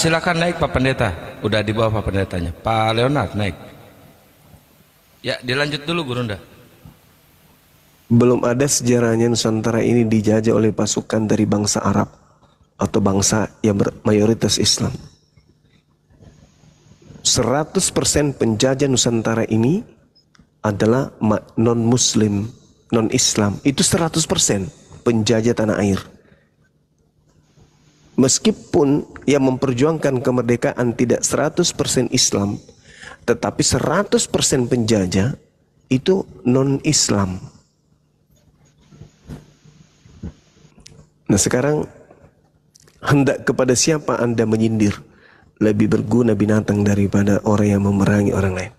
silakan naik Pak Pendeta. Udah di bawah Pak Pendetanya. Pak Leonard naik. Ya, dilanjut dulu Gurunda. Belum ada sejarahnya Nusantara ini dijajah oleh pasukan dari bangsa Arab atau bangsa yang mayoritas Islam. 100% penjajah Nusantara ini adalah non-Muslim, non-Islam. Itu 100% penjajah tanah air. Meskipun yang memperjuangkan kemerdekaan tidak 100% Islam, tetapi 100% penjajah itu non-Islam. Nah sekarang, hendak kepada siapa Anda menyindir? Lebih berguna binatang daripada orang yang memerangi orang lain.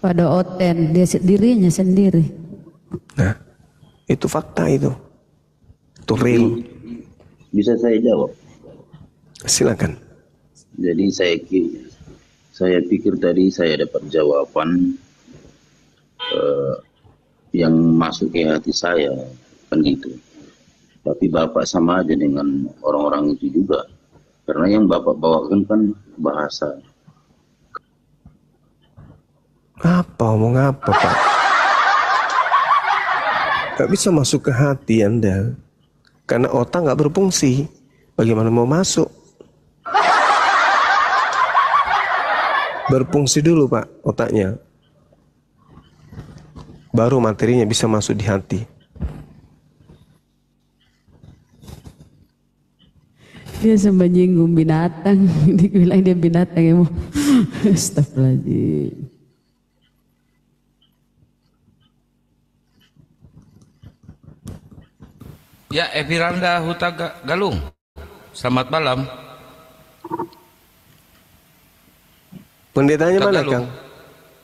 Pada Oten, dia dirinya sendiri. Nah, itu fakta itu. Itu real. Bisa saya jawab? Silakan. Jadi saya pikir tadi saya dapat jawaban yang masuk ke hati saya, kan gitu. Tapi Bapak sama aja dengan orang-orang itu juga. Karena yang Bapak bawakan kan bahasa. Apa, omong apa Pak? Gak bisa masuk ke hati Anda. Karena otak gak berfungsi. Bagaimana mau masuk? Berfungsi dulu Pak otaknya. Baru materinya bisa masuk di hati. Dia sampai nyinggung binatang. Dibilang dia binatang ya mau. Astagfirullahaladzim. Ya, Epiranda Huta Galung. Selamat malam. Pendetanya Huta mana Galung. Kang?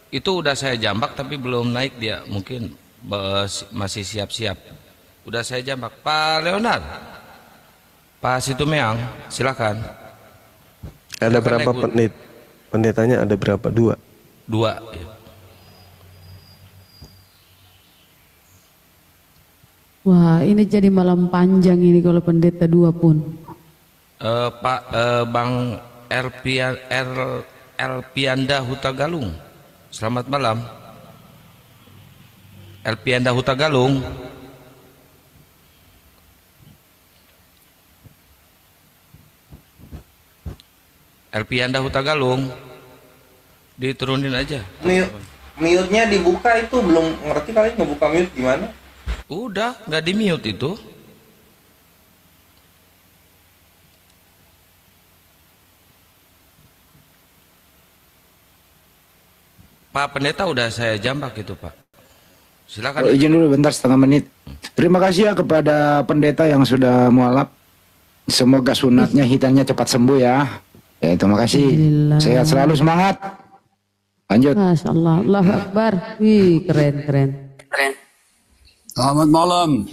Itu udah saya jambak tapi belum naik dia. Mungkin masih siap-siap. Udah saya jambak. Pak Leonard. Pak Situmeang, silakan. Ada berapa pendetanya? Ada berapa? Dua. Ya. Wah, ini jadi malam panjang ini kalau pendeta dua pun. Pak Bang Elpianda Huta Galung. Selamat malam. Elpianda Huta Galung. Elpianda Huta Galung. Diturunin aja. Mute-nya dibuka itu belum ngerti kali ngebuka mute gimana? Udah, nggak di mute itu. Pak Pendeta udah saya jambak itu Pak. Silakan. Izin dulu bentar setengah menit. Terima kasih ya kepada pendeta yang sudah mualaf. Semoga sunatnya hitannya cepat sembuh ya. Ya terima kasih. Sehat selalu, semangat. Lanjut. Masya Allah, Allahu Akbar. Wih, keren. Selamat malam.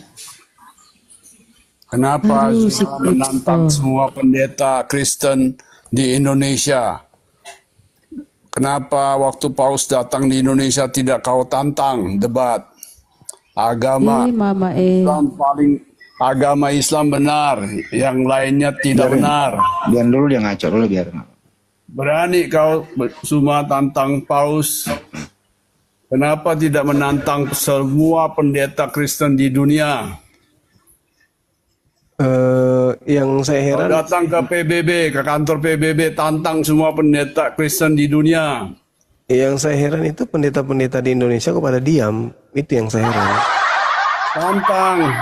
Kenapa menantang semua pendeta Kristen di Indonesia? Kenapa waktu Paus datang di Indonesia tidak kau tantang debat? Agama Islam benar, yang lainnya tidak benar. Biar dulu dia ngaco dulu biar. Berani kau semua tantang Paus? Kenapa tidak menantang semua pendeta Kristen di dunia? Yang saya heran, kau datang ke PBB, ke kantor PBB, tantang semua pendeta Kristen di dunia. Yang saya heran itu pendeta-pendeta di Indonesia kok pada diam. Itu yang saya heran. Tantang.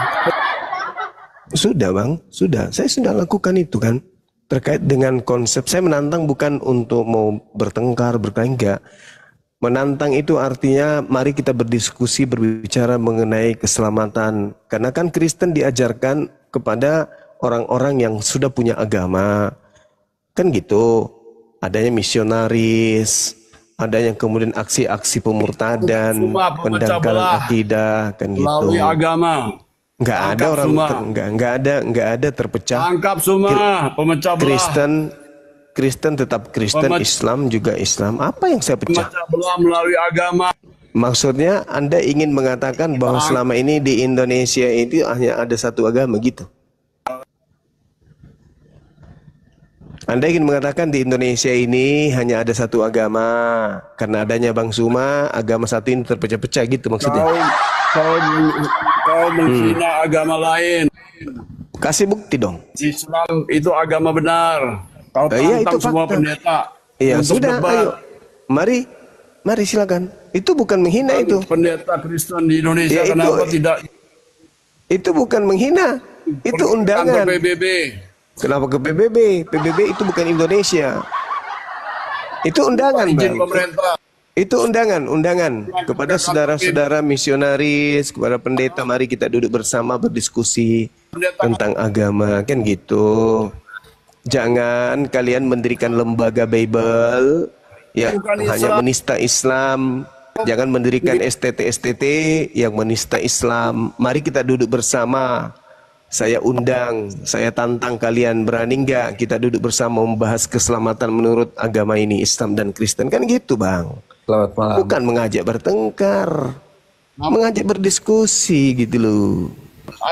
Sudah Bang, sudah. Saya sudah lakukan itu kan. Terkait dengan konsep, saya menantang bukan untuk mau bertengkar, berkelahi, enggak. Menantang itu artinya mari kita berdiskusi, berbicara mengenai keselamatan. Karena kan Kristen diajarkan kepada orang-orang yang sudah punya agama. Kan gitu. Adanya misionaris, adanya kemudian aksi-aksi pemurtadan, pendangkalan akidah, kan gitu. Melalui agama. Enggak ada orang enggak ada terpecah. Tangkap semua pemecah belah. Kristen tetap Kristen, Islam juga Islam. Apa yang saya pecah? Pemecah belah melalui agama. Maksudnya Anda ingin mengatakan bahwa selama ini di Indonesia itu hanya ada satu agama gitu? Anda ingin mengatakan di Indonesia ini hanya ada satu agama, karena adanya Bang Suma, agama satu ini terpecah-pecah gitu maksudnya? Kau menghina agama lain. Kasih bukti dong. Islam itu agama benar. Kau Iya, tantang itu semua fakta. pendeta Iya untuk sudah, debat. ayo, mari silakan. Itu bukan menghina itu. Pendeta Kristen di Indonesia Ya, kenapa tidak Itu bukan menghina, itu pergi ke undangan. kantor PBB? Kenapa ke PBB? PBB itu bukan Indonesia. Itu undangan, Izin Bang. pemerintah. Itu undangan kepada saudara-saudara misionaris, kepada pendeta, mari kita duduk bersama berdiskusi tentang agama, kan gitu. Jangan kalian mendirikan lembaga Bible yang hanya menista Islam. Jangan mendirikan STT yang menista Islam. Mari kita duduk bersama. Saya undang, saya tantang kalian, berani nggak kita duduk bersama membahas keselamatan menurut agama ini, Islam dan Kristen, kan gitu, Bang. Selamat malam. Bukan mengajak bertengkar, mengajak berdiskusi gitu loh.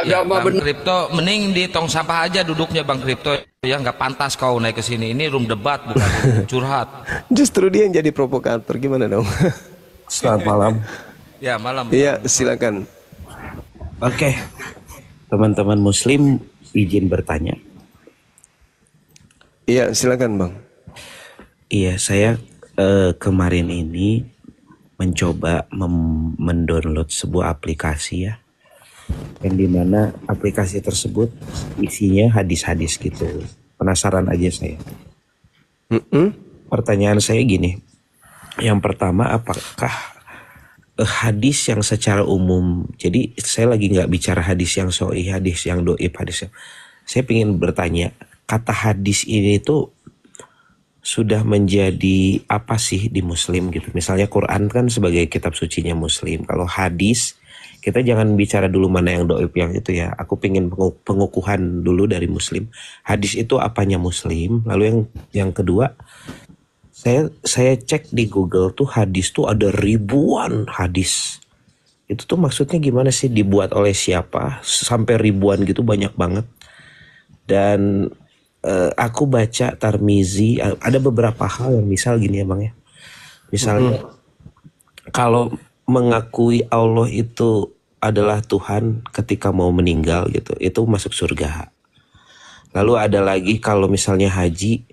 Ya, Agama Bang benar. Kripto, mending di tong sampah aja duduknya Bang Kripto. Ya nggak pantas kau naik ke sini. Ini room debat bukan room curhat. Justru dia yang jadi provokator, gimana dong? Selamat malam. Ya malam. Iya, silakan. Oke. Teman-teman muslim izin bertanya. Iya, silakan, Bang. Iya, saya kemarin ini mencoba mendownload sebuah aplikasi ya. Yang dimana aplikasi tersebut isinya hadis-hadis gitu. Penasaran aja saya. Pertanyaan saya gini. Yang pertama, apakah hadis yang secara umum, jadi saya lagi nggak bicara hadis yang sahih, hadis yang doib, hadis yang, saya ingin bertanya, kata hadis ini tuh sudah menjadi apa sih di muslim gitu. Misalnya Quran kan sebagai kitab sucinya muslim. Kalau hadis, kita jangan bicara dulu mana yang doib yang itu ya. Aku pengen pengukuhan dulu dari muslim. Hadis itu apanya muslim. Lalu yang kedua, saya cek di Google tuh hadis tuh ada ribuan hadis. Itu tuh maksudnya gimana sih, dibuat oleh siapa? Sampai ribuan gitu, banyak banget. Dan aku baca Tirmizi, ada beberapa hal yang misal gini ya Bang ya. Misalnya kalau mengakui Allah itu adalah Tuhan ketika mau meninggal gitu, itu masuk surga. Lalu ada lagi kalau misalnya haji,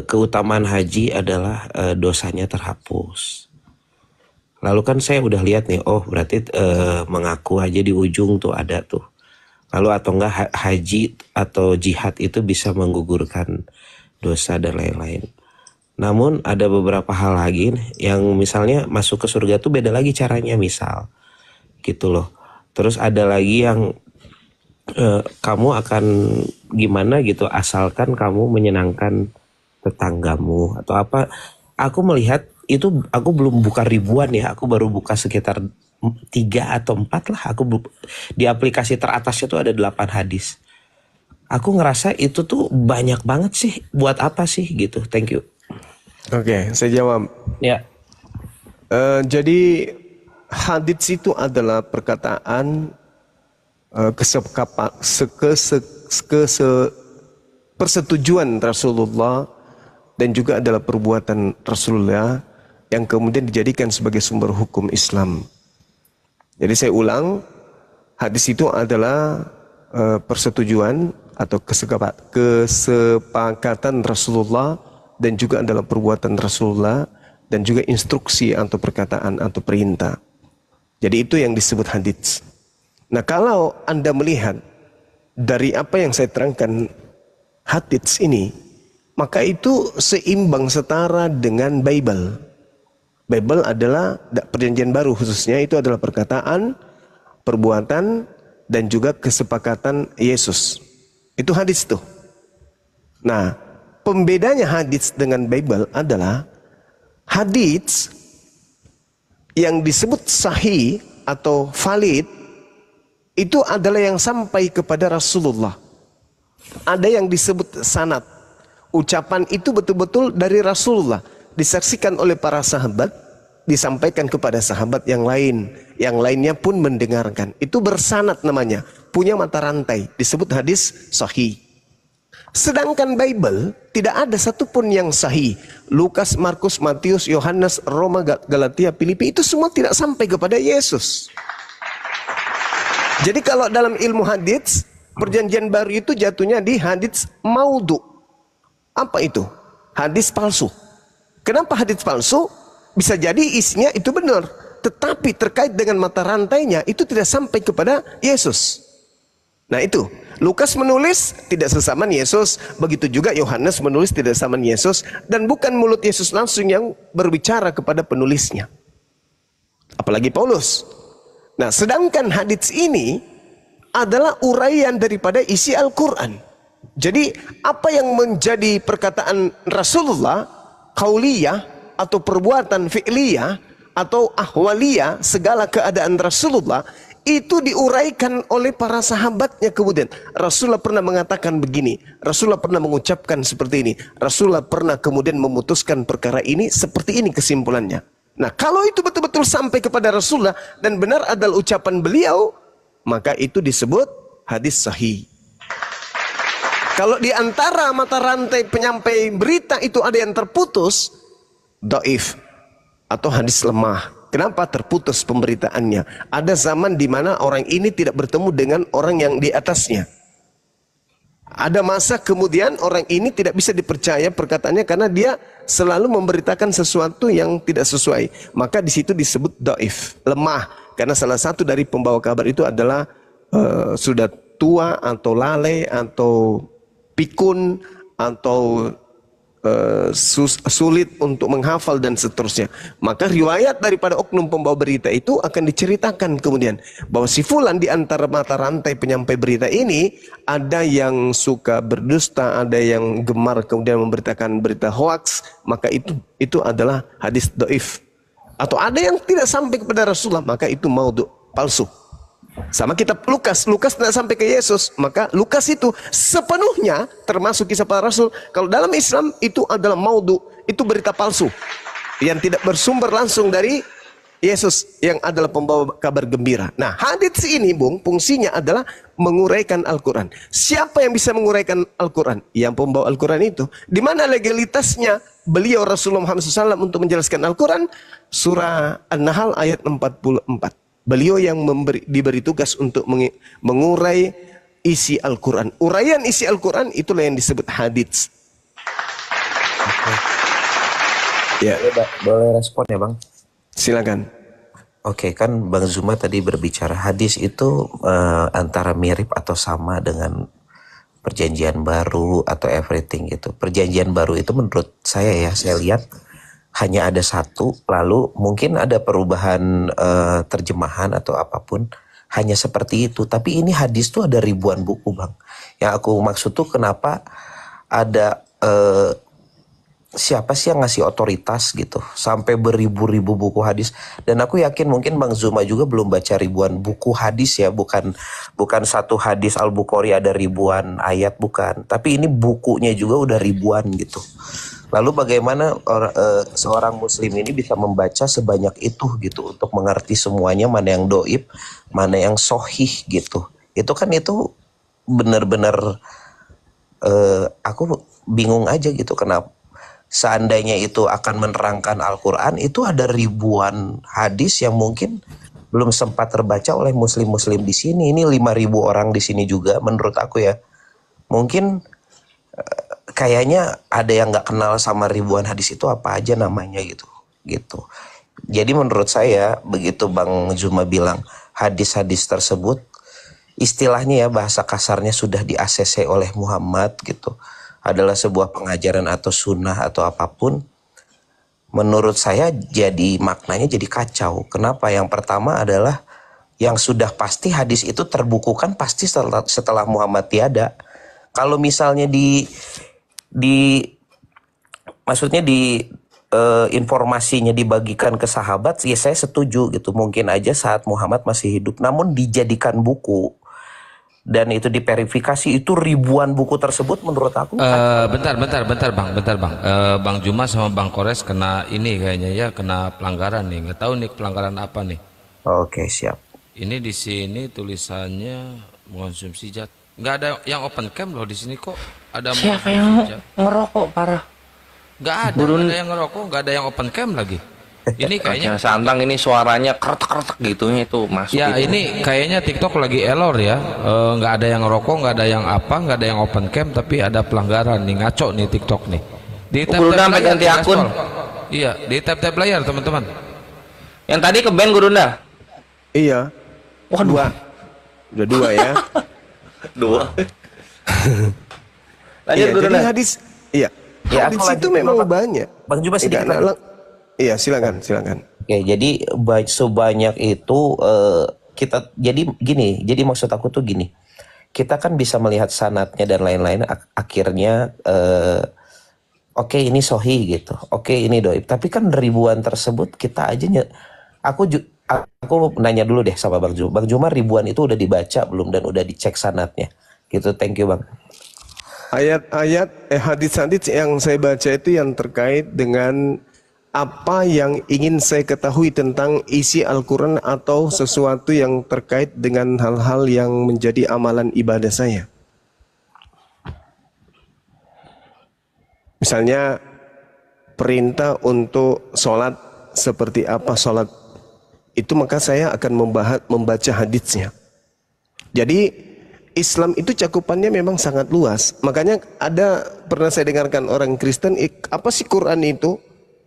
keutamaan haji adalah dosanya terhapus. Lalu kan saya udah lihat nih, oh berarti mengaku aja di ujung tuh ada tuh. Lalu atau enggak haji atau jihad itu bisa menggugurkan dosa dan lain-lain. Namun ada beberapa hal lagi yang misalnya masuk ke surga tuh beda lagi caranya, misal gitu loh. Terus ada lagi yang kamu akan gimana gitu asalkan kamu menyenangkan tetanggamu atau apa. Aku melihat itu, aku belum buka ribuan ya, aku baru buka sekitar 3 atau 4 lah. Aku di aplikasi teratasnya tuh ada 8 hadis. Aku ngerasa itu tuh banyak banget sih, buat apa sih gitu. Thank you. Oke, saya jawab. Ya. Jadi hadits itu adalah perkataan persetujuan Rasulullah dan juga adalah perbuatan Rasulullah yang kemudian dijadikan sebagai sumber hukum Islam. Jadi saya ulang, hadis itu adalah persetujuan atau kesepakatan Rasulullah dan juga adalah perbuatan Rasulullah dan juga instruksi atau perkataan atau perintah. Jadi itu yang disebut hadis. Nah, kalau Anda melihat dari apa yang saya terangkan hadis ini, maka itu seimbang setara dengan Bible. Bible adalah perjanjian baru, khususnya itu adalah perkataan, perbuatan, dan juga kesepakatan Yesus. Itu hadis tuh. Nah, pembedanya hadis dengan Bible adalah hadis yang disebut sahih atau valid itu adalah yang sampai kepada Rasulullah. Ada yang disebut sanad. Ucapan itu betul-betul dari Rasulullah, disaksikan oleh para sahabat, disampaikan kepada sahabat yang lain, yang lainnya pun mendengarkan. Itu bersanad namanya, punya mata rantai, disebut hadis sahih. Sedangkan Bible tidak ada satupun yang sahih. Lukas, Markus, Matius, Yohanes, Roma, Galatia, Filipi itu semua tidak sampai kepada Yesus. Jadi kalau dalam ilmu hadits, perjanjian baru itu jatuhnya di hadits maudhu. Apa itu? Hadis palsu. Kenapa hadits palsu? Bisa jadi isinya itu benar, tetapi terkait dengan mata rantainya itu tidak sampai kepada Yesus. Nah itu, Lukas menulis tidak sesamaan Yesus, begitu juga Yohanes menulis tidak sesamaan Yesus, dan bukan mulut Yesus langsung yang berbicara kepada penulisnya. Apalagi Paulus. Nah, sedangkan hadits ini adalah uraian daripada isi Al-Quran. Jadi apa yang menjadi perkataan Rasulullah, qauliyah atau perbuatan fi'liyah atau ahwaliyah, segala keadaan Rasulullah itu diuraikan oleh para sahabatnya. Kemudian Rasulullah pernah mengatakan begini, Rasulullah pernah mengucapkan seperti ini, Rasulullah pernah kemudian memutuskan perkara ini, seperti ini kesimpulannya. Nah, kalau itu betul-betul sampai kepada Rasulullah dan benar adalah ucapan beliau, maka itu disebut hadis sahih. Kalau di antara mata rantai penyampai berita itu ada yang terputus, dhaif atau hadis lemah. Kenapa terputus pemberitaannya? Ada zaman di mana orang ini tidak bertemu dengan orang yang di atasnya. Ada masa kemudian orang ini tidak bisa dipercaya perkataannya karena dia selalu memberitakan sesuatu yang tidak sesuai. Maka di situ disebut dhaif, lemah. Karena salah satu dari pembawa kabar itu adalah sudah tua atau lalai atau pikun atau sulit untuk menghafal dan seterusnya. Maka riwayat daripada oknum pembawa berita itu akan diceritakan kemudian bahwa si fulan di antara mata rantai penyampai berita ini ada yang suka berdusta, ada yang gemar kemudian memberitakan berita hoax, maka itu adalah hadis dhaif. Atau ada yang tidak sampai kepada Rasulullah, maka itu maudhu, palsu. Sama kitab Lukas, Lukas tidak sampai ke Yesus, maka Lukas itu sepenuhnya termasuk kisah para rasul. Kalau dalam Islam itu adalah maudhu, itu berita palsu yang tidak bersumber langsung dari Yesus yang adalah pembawa kabar gembira. Nah, hadits ini Bung, fungsinya adalah menguraikan Al-Quran. Siapa yang bisa menguraikan Al-Quran? Yang pembawa Al-Quran itu. Di mana legalitasnya beliau Rasulullah Muhammad SAW untuk menjelaskan Al-Quran? Surah An-Nahl ayat 44. Beliau yang diberi tugas untuk mengurai isi Al-Quran. Uraian isi Al-Quran itulah yang disebut hadits. Ya. Boleh respon ya Bang? Silakan. Oke, kan Bang Zuma tadi berbicara hadis itu antara mirip atau sama dengan perjanjian baru atau everything gitu. Perjanjian baru itu menurut saya lihat hanya ada satu, lalu mungkin ada perubahan terjemahan atau apapun, hanya seperti itu. Tapi ini hadis tuh ada ribuan buku Bang. Yang aku maksud tuh kenapa ada siapa sih yang ngasih otoritas gitu sampai beribu-ribu buku hadis. Dan aku yakin mungkin Bang Zuma juga belum baca ribuan buku hadis ya, bukan satu hadis Al-Bukhari ada ribuan ayat, bukan, tapi ini bukunya juga udah ribuan gitu. Lalu bagaimana seorang muslim ini bisa membaca sebanyak itu gitu untuk mengerti semuanya, mana yang doib, mana yang sohih gitu. Itu benar-benar aku bingung aja gitu kenapa seandainya itu akan menerangkan Al-Quran, itu ada ribuan hadis yang mungkin belum sempat terbaca oleh muslim-muslim di sini. Ini 5.000 orang di sini juga menurut aku ya. Mungkin kayaknya ada yang nggak kenal sama ribuan hadis itu apa aja namanya gitu. Jadi menurut saya begitu Bang Zuma bilang hadis-hadis tersebut istilahnya ya bahasa kasarnya sudah di-ACC oleh Muhammad gitu, adalah sebuah pengajaran atau sunnah atau apapun, menurut saya jadi maknanya jadi kacau. Kenapa? Yang pertama adalah yang sudah pasti hadis itu terbukukan pasti setelah Muhammad tiada. Kalau misalnya informasinya dibagikan ke sahabat, ya saya setuju gitu. Mungkin aja saat Muhammad masih hidup, namun dijadikan buku dan itu diverifikasi, itu ribuan buku tersebut menurut aku. Bentar bang. Bang Juma sama Bang Kores kena ini kayaknya ya, kena pelanggaran nih. Nggak tahu nih pelanggaran apa nih. Oke, siap. Ini di sini tulisannya mengonsumsi zat Nggak ada yang open cam loh di sini kok. Ada Siapa Muhammad yang Hijab. ngerokok parah? Nggak ada, Burun. nggak ada yang ngerokok, nggak ada yang open cam lagi. Ini kayaknya Kayaknya Santang ini suaranya kretek-kretek gitu itu masuk. ya gitu. ini kayaknya TikTok lagi error ya. Nggak ada yang ngerokok, nggak ada yang apa, nggak ada yang open cam, tapi ada pelanggaran nih, ngaco nih TikTok nih. Di Guru Nda sampai layar, ganti di akun. gaspol. Iya, di tap layar teman-teman. Yang tadi ke band Guru Nda. Iya. Waduh. Dua. Udah dua ya. Dua. Lanjut Iya, Guru jadi Nda. hadis, iya. Ya, Hadis aku itu lanjutin, memang Bapak. banyak. Bang Juba sedikit Enggak, lagi. iya, silakan. Oke, jadi sebanyak itu kita jadi gini. Jadi maksud aku tuh gini. Kita kan bisa melihat sanatnya dan lain-lain. Akhirnya oke, ini sohi gitu. Oke, ini doib. Tapi kan ribuan tersebut kita aja aku nanya dulu deh sama Bang Juma. Bang Juma, ribuan itu udah dibaca belum dan udah dicek sanatnya? Gitu. Thank you, Bang. Ayat-ayat hadis-hadis yang saya baca itu yang terkait dengan apa yang ingin saya ketahui tentang isi Al-Quran atau sesuatu yang terkait dengan hal-hal yang menjadi amalan ibadah saya. Misalnya perintah untuk sholat seperti apa sholat itu, maka saya akan membaca hadisnya. Jadi Islam itu cakupannya memang sangat luas. Makanya pernah saya dengarkan orang Kristen, apa sih Quran itu?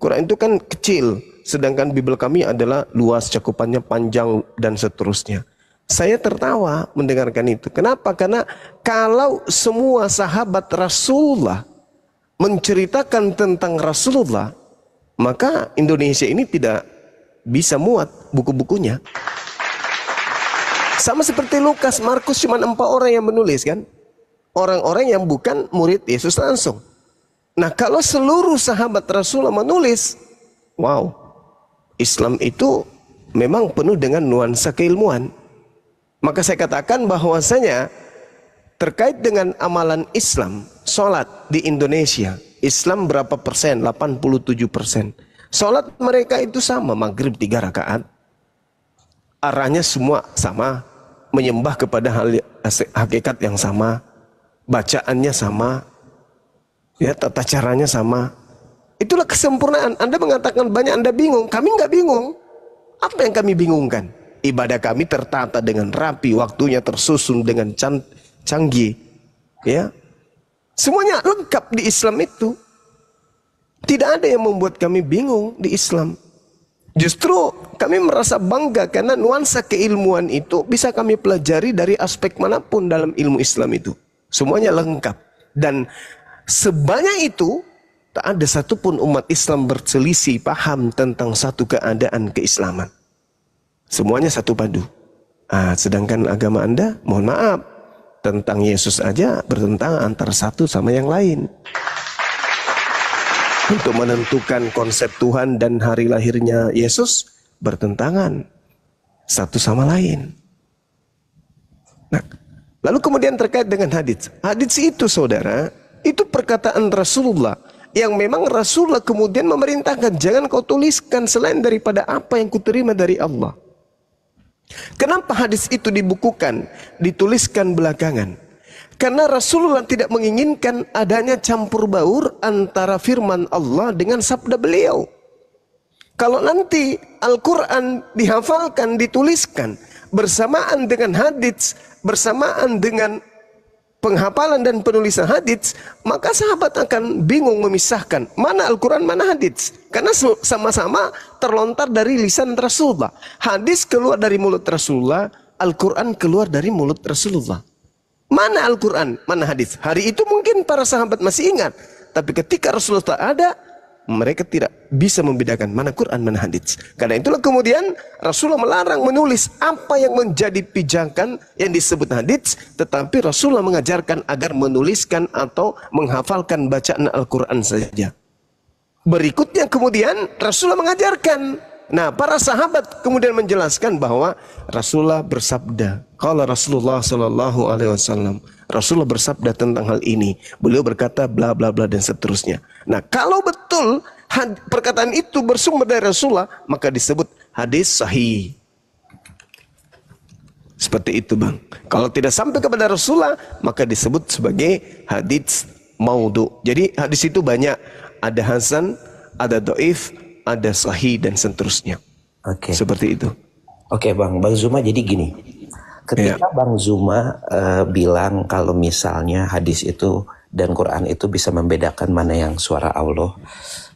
Quran itu kan kecil, sedangkan Bible kami adalah luas, cakupannya panjang dan seterusnya. Saya tertawa mendengarkan itu. Kenapa? Karena kalau semua sahabat Rasulullah menceritakan tentang Rasulullah, maka Indonesia ini tidak bisa muat buku-bukunya. Sama seperti Lukas, Markus cuma 4 orang yang menulis kan. Orang-orang yang bukan murid Yesus langsung. Nah kalau seluruh sahabat Rasulullah menulis, wow, Islam itu memang penuh dengan nuansa keilmuan. Maka saya katakan bahwasanya terkait dengan amalan Islam, sholat di Indonesia, Islam berapa persen? 87%. Sholat mereka itu sama, maghrib 3 rakaat. Arahnya semua sama, menyembah kepada hakikat yang sama, bacaannya sama, ya tata caranya sama. Itulah kesempurnaan. Anda mengatakan banyak Anda bingung, kami nggak bingung. Apa yang kami bingungkan? Ibadah kami tertata dengan rapi, waktunya tersusun dengan canggih, ya. Semuanya lengkap di Islam itu. Tidak ada yang membuat kami bingung di Islam. Justru kami merasa bangga karena nuansa keilmuan itu bisa kami pelajari dari aspek manapun dalam ilmu Islam itu. Semuanya lengkap. Dan sebanyak itu, tak ada satupun umat Islam berselisih paham tentang satu keadaan keislaman. Semuanya satu padu. Sedangkan agama Anda, mohon maaf, tentang Yesus aja bertentangan antara satu sama yang lain. Untuk menentukan konsep Tuhan dan hari lahirnya Yesus bertentangan satu sama lain. Nah, lalu kemudian terkait dengan hadis. Hadis itu saudara, itu perkataan Rasulullah yang memang Rasulullah kemudian memerintahkan jangan kau tuliskan selain daripada apa yang kuterima dari Allah. Kenapa hadis itu dibukukan, dituliskan belakangan? Karena Rasulullah tidak menginginkan adanya campur baur antara firman Allah dengan sabda beliau. Kalau nanti Al-Quran dihafalkan, dituliskan bersamaan dengan hadits, bersamaan dengan penghafalan dan penulisan hadits, maka sahabat akan bingung memisahkan mana Al-Quran, mana hadits. Karena sama-sama terlontar dari lisan Rasulullah. Hadis keluar dari mulut Rasulullah, Al-Quran keluar dari mulut Rasulullah. Mana Al-Quran, mana hadis? Hari itu mungkin para sahabat masih ingat. Tapi ketika Rasulullah tak ada, mereka tidak bisa membedakan mana Quran, mana hadis. Karena itulah kemudian Rasulullah melarang menulis apa yang menjadi pijakan yang disebut hadis. Tetapi Rasulullah mengajarkan agar menuliskan atau menghafalkan bacaan Al-Quran saja. Berikutnya kemudian Rasulullah mengajarkan. Nah, para sahabat kemudian menjelaskan bahwa Rasulullah bersabda. Qala Rasulullah sallallahu alaihi wasallam. Rasulullah bersabda tentang hal ini. Beliau berkata bla bla bla dan seterusnya. Nah, kalau betul perkataan itu bersumber dari Rasulullah, maka disebut hadis sahih. Seperti itu bang. Kalau tidak sampai kepada Rasulullah, maka disebut sebagai hadits maudhu. Jadi hadis itu banyak. Ada hasan, ada doif, ada sahih dan seterusnya. Oke. Seperti itu. Oke Bang Zuma, jadi gini. Ketika Bang Zuma bilang kalau misalnya hadis itu dan Quran itu bisa membedakan mana yang suara Allah,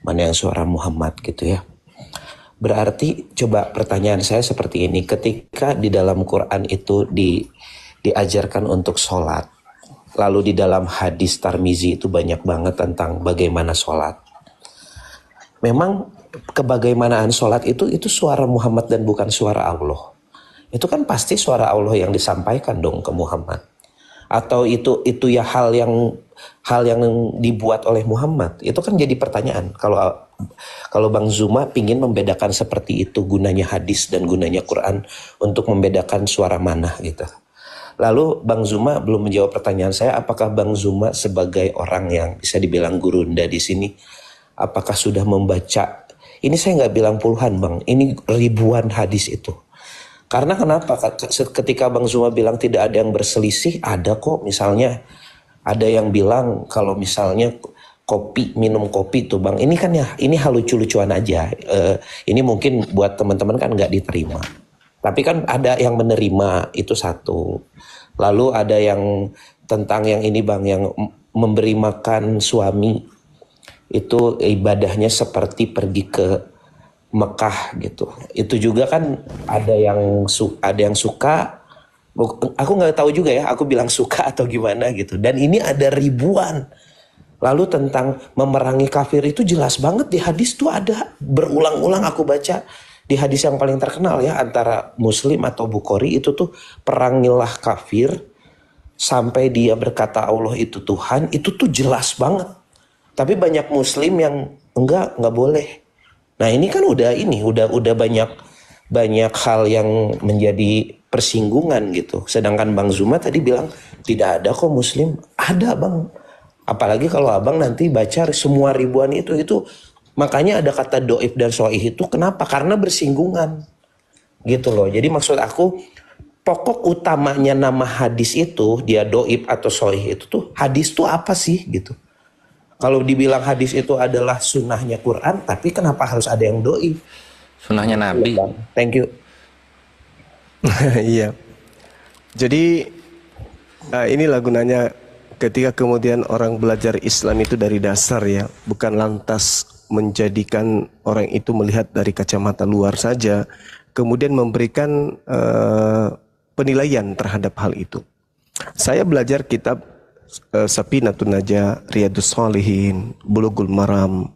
mana yang suara Muhammad gitu ya. Berarti coba pertanyaan saya seperti ini, ketika di dalam Quran itu diajarkan untuk sholat, lalu di dalam hadis Tirmizi itu banyak banget tentang bagaimana sholat. Memang kebagaimanaan sholat itu suara Muhammad dan bukan suara Allah. Itu kan pasti suara Allah yang disampaikan dong ke Muhammad. Atau itu ya hal yang dibuat oleh Muhammad. Itu kan jadi pertanyaan. Kalau Bang Zuma pingin membedakan seperti itu, gunanya hadis dan gunanya Quran untuk membedakan suara mana gitu. Lalu Bang Zuma belum menjawab pertanyaan saya, apakah Bang Zuma sebagai orang yang bisa dibilang gurunda di sini, apakah sudah membaca, ini saya nggak bilang puluhan Bang, ini ribuan hadis itu. Karena kenapa? Ketika Bang Zuma bilang tidak ada yang berselisih, ada kok. Misalnya ada yang bilang kalau misalnya minum kopi tuh Bang, ini kan ya, ini hal lucu-lucuan aja. Ini mungkin buat teman-teman kan nggak diterima. Tapi kan ada yang menerima, itu satu. Lalu ada yang tentang yang ini Bang, yang memberi makan suami itu ibadahnya seperti pergi ke Mekah gitu. Itu juga kan ada yang suka. Aku nggak tahu juga ya, aku bilang suka atau gimana gitu. Dan ini ada ribuan. Lalu tentang memerangi kafir itu jelas banget di hadis tuh ada, berulang-ulang aku baca di hadis yang paling terkenal ya, antara Muslim atau Bukhari itu tuh, perangilah kafir sampai dia berkata Allah itu Tuhan, itu tuh jelas banget. Tapi banyak Muslim yang enggak boleh. Nah ini kan udah banyak hal yang menjadi persinggungan gitu. Sedangkan Bang Zuma tadi bilang tidak ada kok Muslim. Ada Bang. Apalagi kalau Abang nanti baca semua ribuan itu makanya ada kata doib dan soih itu kenapa? Karena bersinggungan gitu loh. Jadi maksud aku pokok utamanya nama hadis itu, dia doib atau soih itu tuh, hadis tuh apa sih gitu. Kalau dibilang hadis itu adalah sunnahnya Quran, tapi kenapa harus ada yang doib? Sunnahnya Nabi. Thank you. Iya. Jadi inilah gunanya ketika kemudian orang belajar Islam itu dari dasar ya, bukan lantas menjadikan orang itu melihat dari kacamata luar saja, kemudian memberikan penilaian terhadap hal itu. Saya belajar kitab Safinatun Najah, Riyadhus Shalihin, Bulughul Maram,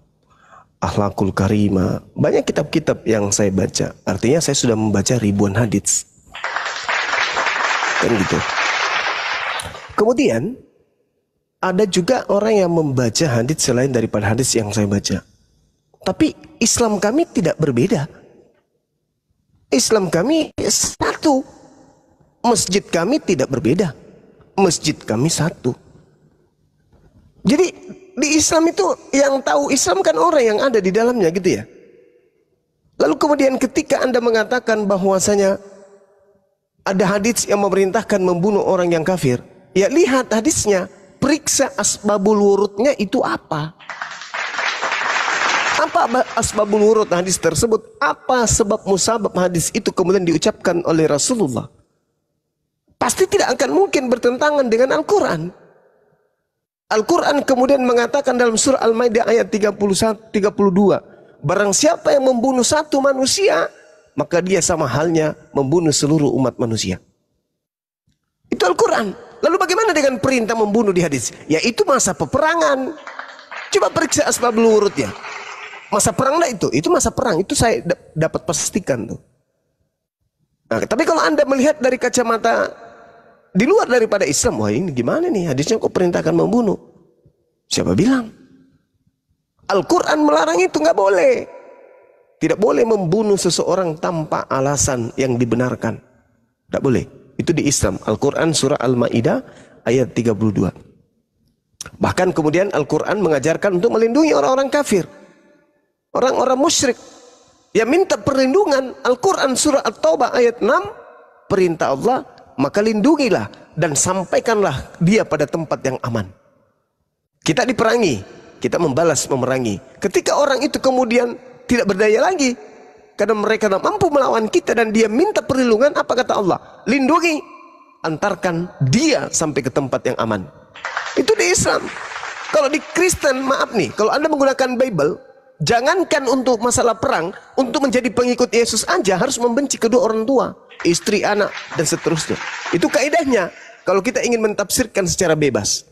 Akhlaqul Karimah. Banyak kitab-kitab yang saya baca. Artinya saya sudah membaca ribuan hadits. Kan gitu. Kemudian ada juga orang yang membaca hadits selain daripada hadis yang saya baca. Tapi Islam kami tidak berbeda. Islam kami satu. Masjid kami tidak berbeda. Masjid kami satu. Jadi di Islam itu yang tahu Islam kan orang yang ada di dalamnya gitu ya. Lalu kemudian ketika Anda mengatakan bahwasanya ada hadis yang memerintahkan membunuh orang yang kafir, ya lihat hadisnya, periksa asbabul wurudnya itu apa. Apa asbabul wurud hadis tersebut? Apa sebab musabab hadis itu kemudian diucapkan oleh Rasulullah? Pasti tidak akan mungkin bertentangan dengan Al-Quran. Al-Quran kemudian mengatakan dalam surah Al-Maidah ayat 31, 32. Barang siapa yang membunuh satu manusia, maka dia sama halnya membunuh seluruh umat manusia. Itu Al-Quran. Lalu bagaimana dengan perintah membunuh di hadis? Yaitu masa peperangan. Coba periksa asbabul wurudnya. Masa perang itu masa perang. Itu saya dapat pastikan tuh. Nah, tapi kalau Anda melihat dari kacamata di luar daripada Islam, wah ini gimana nih hadisnya kok perintahkan membunuh? Siapa bilang? Al-Quran melarang itu, nggak boleh. Tidak boleh membunuh seseorang tanpa alasan yang dibenarkan. Tidak boleh. Itu di Islam. Al-Quran surah Al-Maidah ayat 32. Bahkan kemudian Al-Quran mengajarkan untuk melindungi orang-orang kafir, orang-orang musyrik yang minta perlindungan. Al-Quran surah At-Taubah ayat 6, perintah Allah maka lindungilah dan sampaikanlah dia pada tempat yang aman. Kita diperangi, kita membalas memerangi. Ketika orang itu kemudian tidak berdaya lagi, karena mereka tidak mampu melawan kita dan dia minta perlindungan, apa kata Allah? Lindungi, antarkan dia sampai ke tempat yang aman. Itu di Islam. Kalau di Kristen, maaf nih, kalau Anda menggunakan Bible, jangankan untuk masalah perang, untuk menjadi pengikut Yesus aja harus membenci kedua orang tua, istri, anak, dan seterusnya. Itu kaidahnya kalau kita ingin mentafsirkan secara bebas.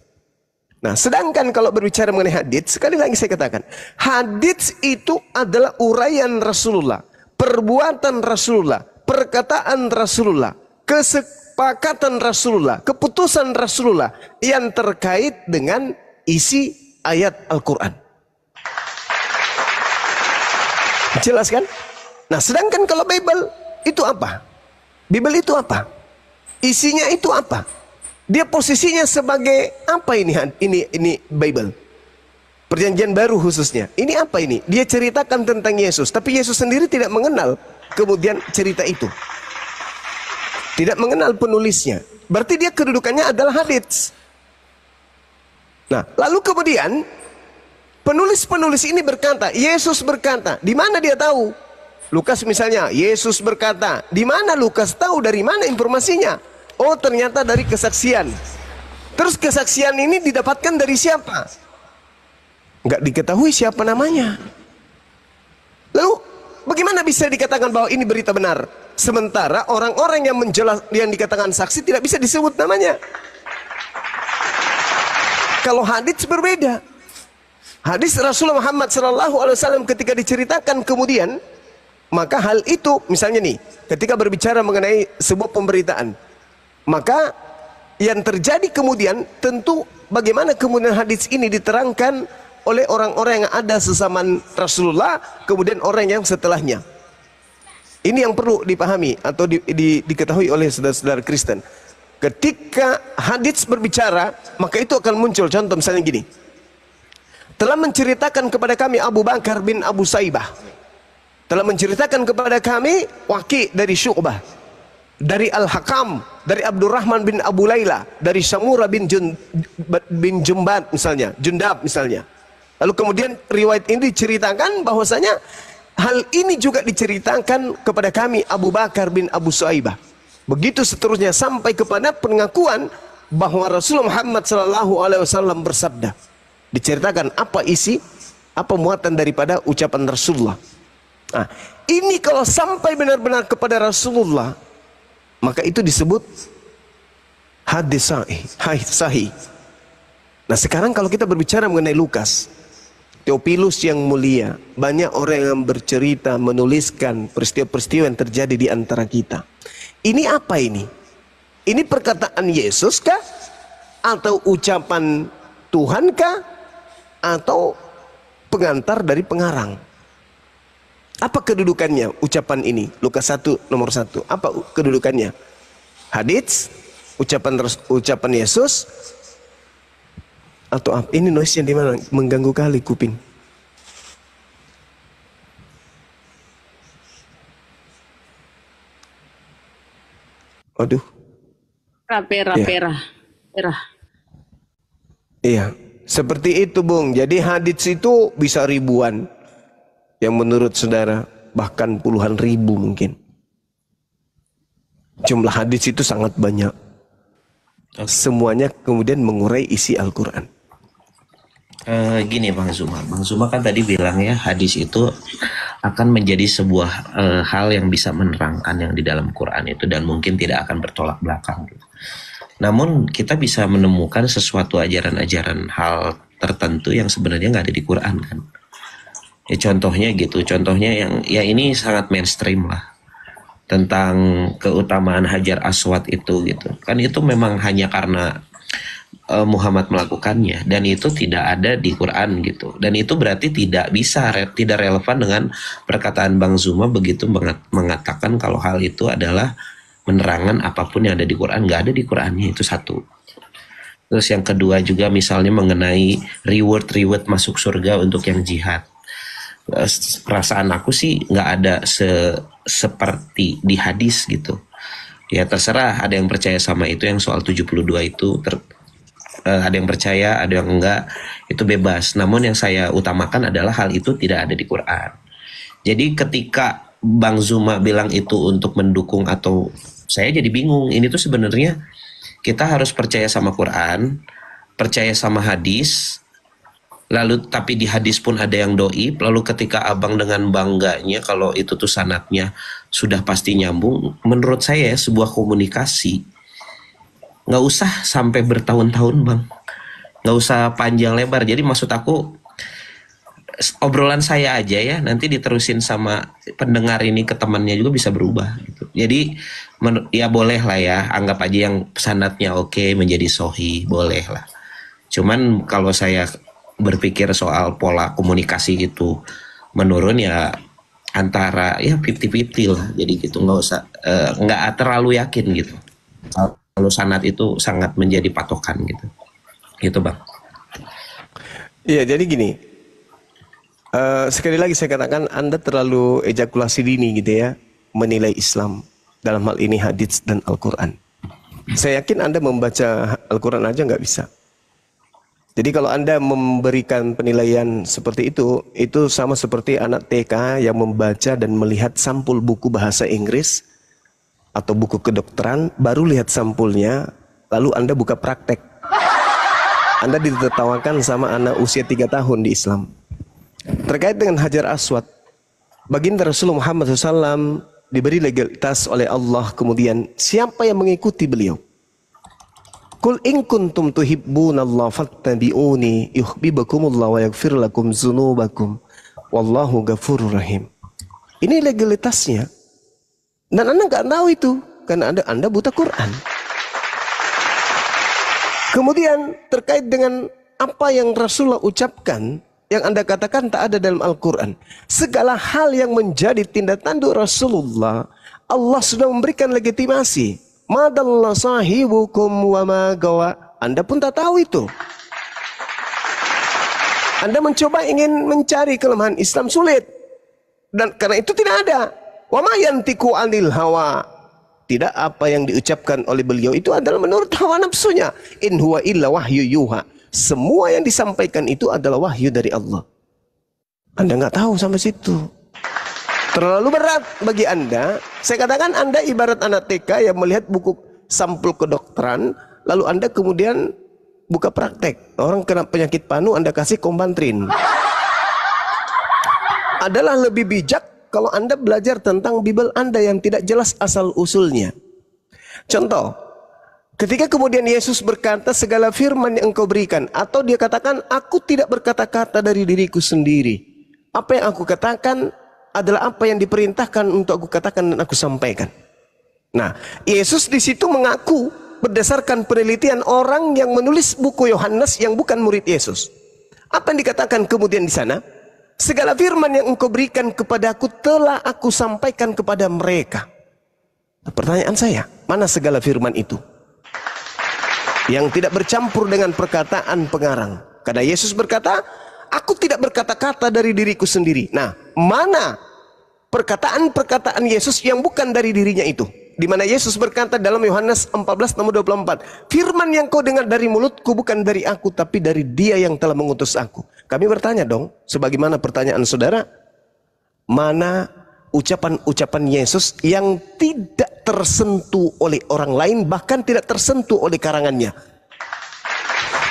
Nah, sedangkan kalau berbicara mengenai hadits, sekali lagi saya katakan, hadits itu adalah uraian Rasulullah, perbuatan Rasulullah, perkataan Rasulullah, kesepakatan Rasulullah, keputusan Rasulullah yang terkait dengan isi ayat Al-Quran. Jelas kan? Nah, sedangkan kalau Bible itu apa? Bible itu apa? Isinya itu apa? Dia posisinya sebagai apa ini Bible? Perjanjian baru khususnya. Ini apa ini? Dia ceritakan tentang Yesus, tapi Yesus sendiri tidak mengenal kemudian cerita itu. Tidak mengenal penulisnya. Berarti dia kedudukannya adalah hadits. Nah, lalu kemudian penulis-penulis ini berkata, Yesus berkata, di mana dia tahu? Lukas misalnya, Yesus berkata, di mana Lukas tahu, dari mana informasinya? Oh, ternyata dari kesaksian. Terus kesaksian ini didapatkan dari siapa? Nggak diketahui siapa namanya. Lalu bagaimana bisa dikatakan bahwa ini berita benar? Sementara orang-orang yang dikatakan saksi tidak bisa disebut namanya. Kalau hadits berbeda. Hadis Rasulullah Muhammad SAW ketika diceritakan kemudian, maka hal itu misalnya nih, ketika berbicara mengenai sebuah pemberitaan, maka yang terjadi kemudian tentu bagaimana kemudian hadis ini diterangkan oleh orang-orang yang ada sezaman Rasulullah, kemudian orang yang setelahnya. Ini yang perlu dipahami atau diketahui oleh saudara-saudara Kristen. Ketika hadits berbicara, maka itu akan muncul. Contoh misalnya gini. Telah menceritakan kepada kami Abu Bakar bin Abu Saibah. Telah menceritakan kepada kami Waqi dari Syu'bah. Dari Al-Hakam, dari Abdurrahman bin Abu Layla, dari Samura bin Jundab misalnya. Lalu kemudian riwayat ini diceritakan bahwasanya hal ini juga diceritakan kepada kami Abu Bakar bin Abu Saibah. Begitu seterusnya sampai kepada pengakuan bahwa Rasulullah Muhammad SAW bersabda. Diceritakan apa isi, apa muatan daripada ucapan Rasulullah. Nah, ini kalau sampai benar-benar kepada Rasulullah, maka itu disebut hadis sahih. Nah, sekarang kalau kita berbicara mengenai Lukas, Theophilus yang mulia, banyak orang yang bercerita, menuliskan peristiwa-peristiwa yang terjadi di antara kita. Ini apa ini? Ini perkataan Yesus kah? Atau ucapan Tuhan kah? Atau pengantar dari pengarang? Apa kedudukannya ucapan ini? Lukas 1 nomor 1. Apa kedudukannya? Hadits? Ucapan Yesus? Atau apa? Ini noise yang dimana? Mengganggu kali kuping. Aduh. Pera. Iya, seperti itu Bung. Jadi hadits itu bisa ribuan. Yang menurut saudara bahkan puluhan ribu mungkin. Jumlah hadits itu sangat banyak. Semuanya kemudian mengurai isi Al-Quran. Gini Bang Zuma kan tadi bilang ya hadis itu akan menjadi sebuah hal yang bisa menerangkan yang di dalam Quran itu dan mungkin tidak akan bertolak belakang gitu. Namun kita bisa menemukan sesuatu ajaran-ajaran hal tertentu yang sebenarnya nggak ada di Quran kan. Ya contohnya gitu, yang ya ini sangat mainstream lah tentang keutamaan Hajar Aswad itu gitu. Kan itu memang hanya karena Muhammad melakukannya dan itu tidak ada di Quran gitu. Dan itu berarti tidak relevan dengan perkataan Bang Zuma begitu mengatakan kalau hal itu adalah menerangan apapun yang ada di Quran. Nggak ada di Qurannya, itu satu. Terus yang kedua juga misalnya mengenai reward masuk surga untuk yang jihad. Perasaan aku sih nggak ada seperti di hadis gitu. Ya terserah, ada yang percaya sama itu, yang soal 72 itu ada yang percaya, ada yang enggak, itu bebas. Namun yang saya utamakan adalah hal itu tidak ada di Quran. Jadi ketika Bang Zuma bilang itu untuk mendukung, atau saya jadi bingung, ini tuh sebenarnya kita harus percaya sama Quran, percaya sama hadis, lalu tapi di hadis pun ada yang doib, lalu ketika abang dengan bangganya kalau itu tuh sanadnya sudah pasti nyambung, menurut saya sebuah komunikasi nggak usah sampai bertahun-tahun bang, nggak usah panjang lebar. Jadi maksud aku obrolan saya aja ya nanti diterusin sama pendengar ini ke temannya juga bisa berubah gitu. Jadi ya boleh lah ya, anggap aja yang sanadnya oke menjadi sohi, boleh lah. Cuman kalau saya berpikir soal pola komunikasi itu menurun ya antara ya 50-50 lah, jadi gitu, nggak usah nggak terlalu yakin gitu kalau sanad itu sangat menjadi patokan gitu bang. Iya, jadi gini, sekali lagi saya katakan Anda terlalu ejakulasi dini gitu ya menilai Islam, dalam hal ini hadits dan Al-Quran. Saya yakin Anda membaca Al-Quran aja nggak bisa. Jadi kalau Anda memberikan penilaian seperti itu sama seperti anak TK yang membaca dan melihat sampul buku bahasa Inggris atau buku kedokteran, baru lihat sampulnya, lalu Anda buka praktek. Anda ditertawakan sama anak usia 3 tahun di Islam. Terkait dengan Hajar Aswad, baginda Rasulullah Muhammad SAW diberi legalitas oleh Allah, kemudian siapa yang mengikuti beliau? Qul in kuntum tuhibbunallaha fattabi'uni yuhibbukumullah wa yaghfir lakum dzunubakum wallahu ghafurur rahim. Ini legalitasnya. Dan Anda nggak tahu itu karena Anda buta Quran. Kemudian terkait dengan apa yang Rasulullah ucapkan, yang Anda katakan tak ada dalam Al-Quran. Segala hal yang menjadi tindak tanduk Rasulullah, Allah sudah memberikan legitimasi. Madalla sahibukum wa ma gawa. Anda pun tak tahu itu. Anda mencoba ingin mencari kelemahan Islam, sulit. Dan karena itu tidak ada. Wa ma yantiku anil hawa. Tidak apa yang diucapkan oleh beliau itu adalah menurut hawa nafsunya. In huwa illa wahyu yuha. Semua yang disampaikan itu adalah wahyu dari Allah. Anda nggak tahu sampai situ. Terlalu berat bagi Anda. Saya katakan Anda ibarat anak TK yang melihat buku sampul kedokteran, lalu Anda kemudian buka praktek. Orang kena penyakit panu, Anda kasih Kompantrin. Adalah lebih bijak kalau Anda belajar tentang Bible Anda yang tidak jelas asal-usulnya. Contoh, ketika kemudian Yesus berkata segala firman yang engkau berikan, atau dia katakan aku tidak berkata-kata dari diriku sendiri. Apa yang aku katakan adalah apa yang diperintahkan untuk aku katakan dan aku sampaikan. Nah, Yesus di situ mengaku berdasarkan penelitian orang yang menulis buku Yohanes yang bukan murid Yesus. Apa yang dikatakan kemudian di sana? Segala firman yang engkau berikan kepadaku telah aku sampaikan kepada mereka. Nah, pertanyaan saya, mana segala firman itu? Yang tidak bercampur dengan perkataan pengarang. Karena Yesus berkata, aku tidak berkata-kata dari diriku sendiri. Nah, mana perkataan-perkataan Yesus yang bukan dari dirinya itu? Di mana Yesus berkata dalam Yohanes 14 nomor 24, firman yang kau dengar dari mulutku bukan dari aku, tapi dari Dia yang telah mengutus aku. Kami bertanya dong, sebagaimana pertanyaan saudara, mana ucapan-ucapan Yesus yang tidak tersentuh oleh orang lain, bahkan tidak tersentuh oleh karangannya?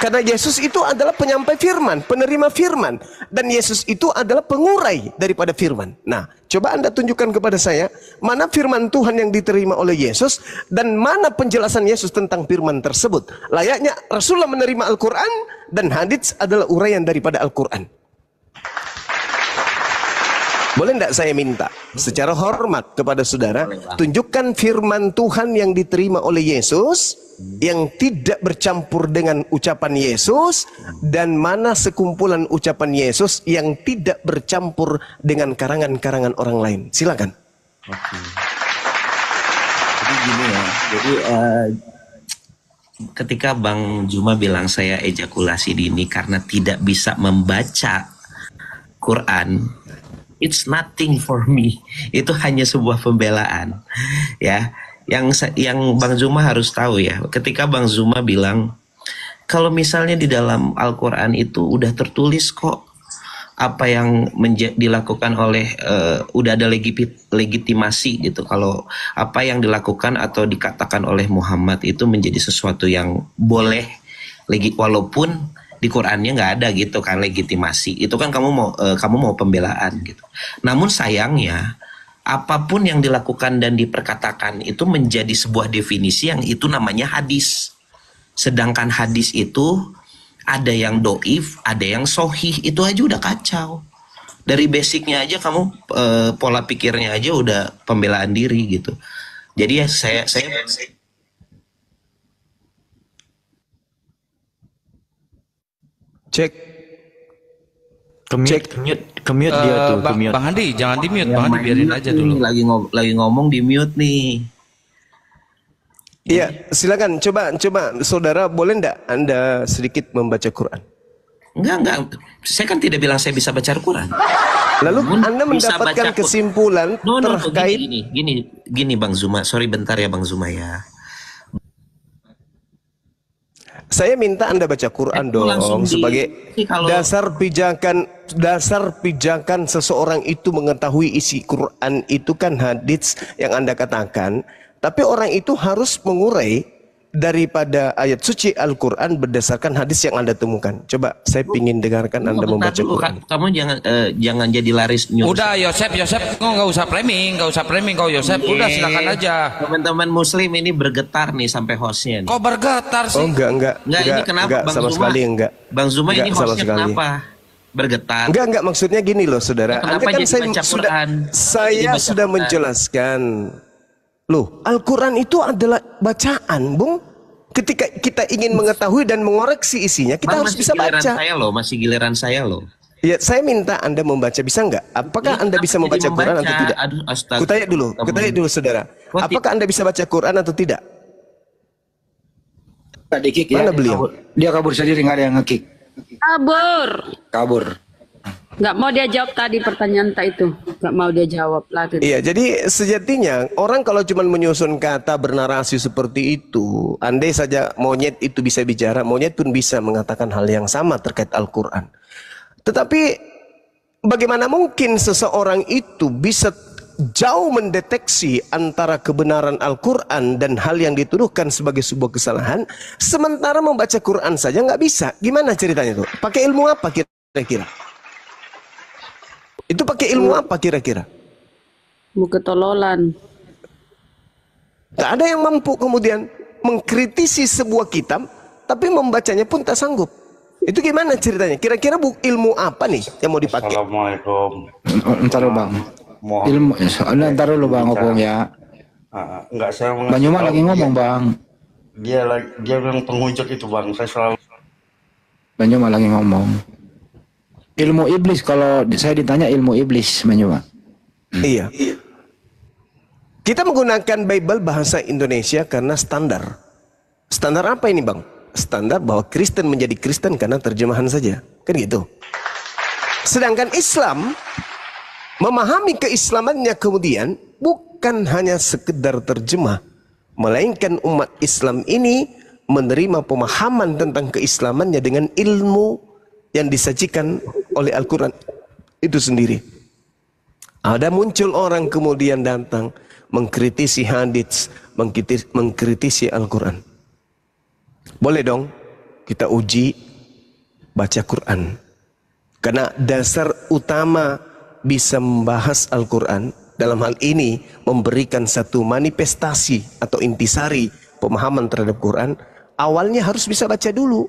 Karena Yesus itu adalah penyampai firman, penerima firman. Dan Yesus itu adalah pengurai daripada firman. Nah, coba Anda tunjukkan kepada saya, mana firman Tuhan yang diterima oleh Yesus, dan mana penjelasan Yesus tentang firman tersebut. Layaknya Rasulullah menerima Al-Quran, dan hadits adalah uraian daripada Al-Quran. Boleh tidak saya minta secara hormat kepada saudara, tunjukkan firman Tuhan yang diterima oleh Yesus, yang tidak bercampur dengan ucapan Yesus, dan mana sekumpulan ucapan Yesus yang tidak bercampur dengan karangan-karangan orang lain. Silakan. Oke. Jadi gini ya, jadi ketika Bang Juma bilang saya ejakulasi dini karena tidak bisa membaca Quran, it's nothing for me. Itu hanya sebuah pembelaan, ya. yang Bang Zuma harus tahu ya, ketika Bang Zuma bilang kalau misalnya di dalam Al-Quran itu udah tertulis kok apa yang dilakukan oleh udah ada legitimasi gitu, kalau apa yang dilakukan atau dikatakan oleh Muhammad itu menjadi sesuatu yang boleh, walaupun di Qurannya nggak ada gitu kan legitimasi, itu kan kamu mau pembelaan gitu. Namun sayangnya apapun yang dilakukan dan diperkatakan itu menjadi sebuah definisi yang itu namanya hadis. Sedangkan hadis itu ada yang doif, ada yang sohih, itu aja udah kacau. Dari basicnya aja kamu pola pikirnya aja udah pembelaan diri gitu. Jadi ya saya Cek. Kemute dia tuh, kemute. Bang Andi, jangan di mute, Bang Andi biarin aja dulu. Lagi ngomong di mute nih. Iya, silakan. Coba saudara, boleh enggak Anda sedikit membaca Quran? Enggak. Saya kan tidak bilang saya bisa baca Al-Quran. Lalu Anda mendapatkan kesimpulan terkait gini Bang Zuma. Sorry bentar ya Bang Zuma ya. Saya minta Anda baca Quran dong sebagai dasar pijakan seseorang itu mengetahui isi Quran itu kan hadits yang Anda katakan, tapi orang itu harus mengurai daripada ayat suci Al-Quran berdasarkan hadis yang Anda temukan. Coba saya ingin dengarkan Anda membaca Quran. Kamu jangan jadi laris nyuruh. Udah Yosep, nggak usah framing kau Yosep. Udah silakan aja. Teman-teman Muslim ini bergetar nih sampai hostnya. Kok bergetar sih? Oh enggak. Ini kenapa Bang sama Zuma? Sekali enggak. Bang Zuma ini hostnya kenapa? Bergetar. Enggak, maksudnya gini loh saudara. Kenapa Anda kan saya sudah menjelaskan. Loh, Al-Quran itu adalah bacaan, Bung. Ketika kita ingin mengetahui dan mengoreksi isinya, kita harus bisa baca. Masih giliran saya loh. Ya, saya minta Anda membaca, bisa nggak? Apakah Anda bisa membaca Quran atau tidak? Kutanya dulu, saudara. Apakah Anda bisa baca Quran atau tidak? Tadi kick Mana ya, beliau? Dia kabur sendiri, nggak ada yang nge-kick. Kabur. Nggak mau dia jawab tadi pertanyaan itu. Nggak mau dia jawab lagi. Iya, jadi sejatinya orang kalau cuma menyusun kata bernarasi seperti itu, andai saja monyet itu bisa bicara, monyet pun bisa mengatakan hal yang sama terkait Al-Quran. Tetapi bagaimana mungkin seseorang itu bisa jauh mendeteksi antara kebenaran Al-Quran dan hal yang dituduhkan sebagai sebuah kesalahan, sementara membaca Quran saja nggak bisa? Gimana ceritanya tuh? Pakai ilmu apa kira-kira? Itu pakai ilmu apa kira-kira? Mau ketololan. Tak ada yang mampu kemudian mengkritisi sebuah kitab, tapi membacanya pun tak sanggup. Itu gimana ceritanya? Kira-kira ilmu apa nih yang mau dipakai? Assalamualaikum. Ntar bang. Ilmu, ntar dulu bang ngomong ya. Enggak, saya Bang Yuma lagi ngomong bang. Dia yang penghujat itu bang. Saya selalu. Bang Yuma lagi ngomong. Ilmu iblis, kalau saya ditanya ilmu iblis, Bang Yuma. Iya. Kita menggunakan Bible bahasa Indonesia karena standar. Standar apa ini bang? Standar bahwa Kristen menjadi Kristen karena terjemahan saja. Kan gitu. Sedangkan Islam, memahami keislamannya kemudian bukan hanya sekedar terjemah, melainkan umat Islam ini menerima pemahaman tentang keislamannya dengan ilmu yang disajikan oleh Al-Quran itu sendiri. Ada muncul orang kemudian datang mengkritisi hadits, mengkritisi Al-Quran. Boleh dong kita uji baca Quran. Karena dasar utama bisa membahas Al-Quran dalam hal ini memberikan satu manifestasi atau intisari pemahaman terhadap Quran, awalnya harus bisa baca dulu.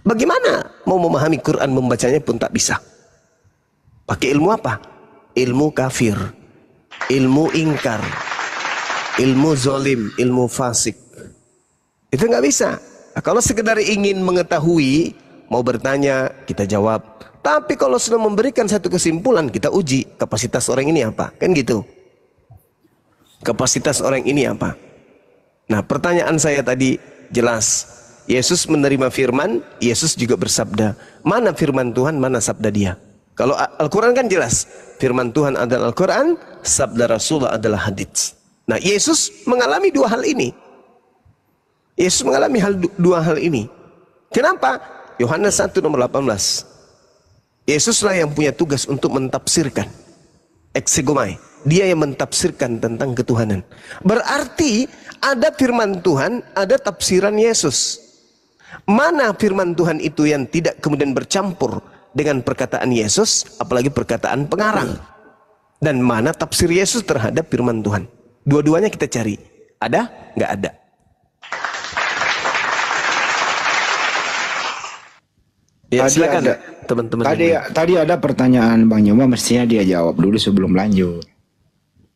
Bagaimana mau memahami Quran, membacanya pun tak bisa. Pakai ilmu apa? Ilmu kafir, ilmu ingkar, ilmu zolim, ilmu fasik. Itu nggak bisa. Nah, kalau sekedar ingin mengetahui, mau bertanya, kita jawab. Tapi kalau sudah memberikan satu kesimpulan, kita uji kapasitas orang ini apa. Kan gitu. Kapasitas orang ini apa. Nah, pertanyaan saya tadi jelas. Yesus menerima firman, Yesus juga bersabda. Mana firman Tuhan, mana sabda dia? Kalau Al-Quran kan jelas. Firman Tuhan adalah Al-Quran, sabda Rasulullah adalah hadits. Nah, Yesus mengalami dua hal ini. Yesus mengalami dua hal ini. Kenapa? Yohanes 1 nomor 18. Yesuslah yang punya tugas untuk mentafsirkan. Exegomai. Dia yang mentafsirkan tentang ketuhanan. Berarti ada firman Tuhan, ada tafsiran Yesus. Mana firman Tuhan itu yang tidak kemudian bercampur dengan perkataan Yesus, apalagi perkataan pengarang. Dan mana tafsir Yesus terhadap firman Tuhan. Dua-duanya kita cari. Ada? Nggak ada. Ya, silakan teman-teman. Tadi ada pertanyaan Bang Nyoma, mestinya dia jawab dulu sebelum lanjut.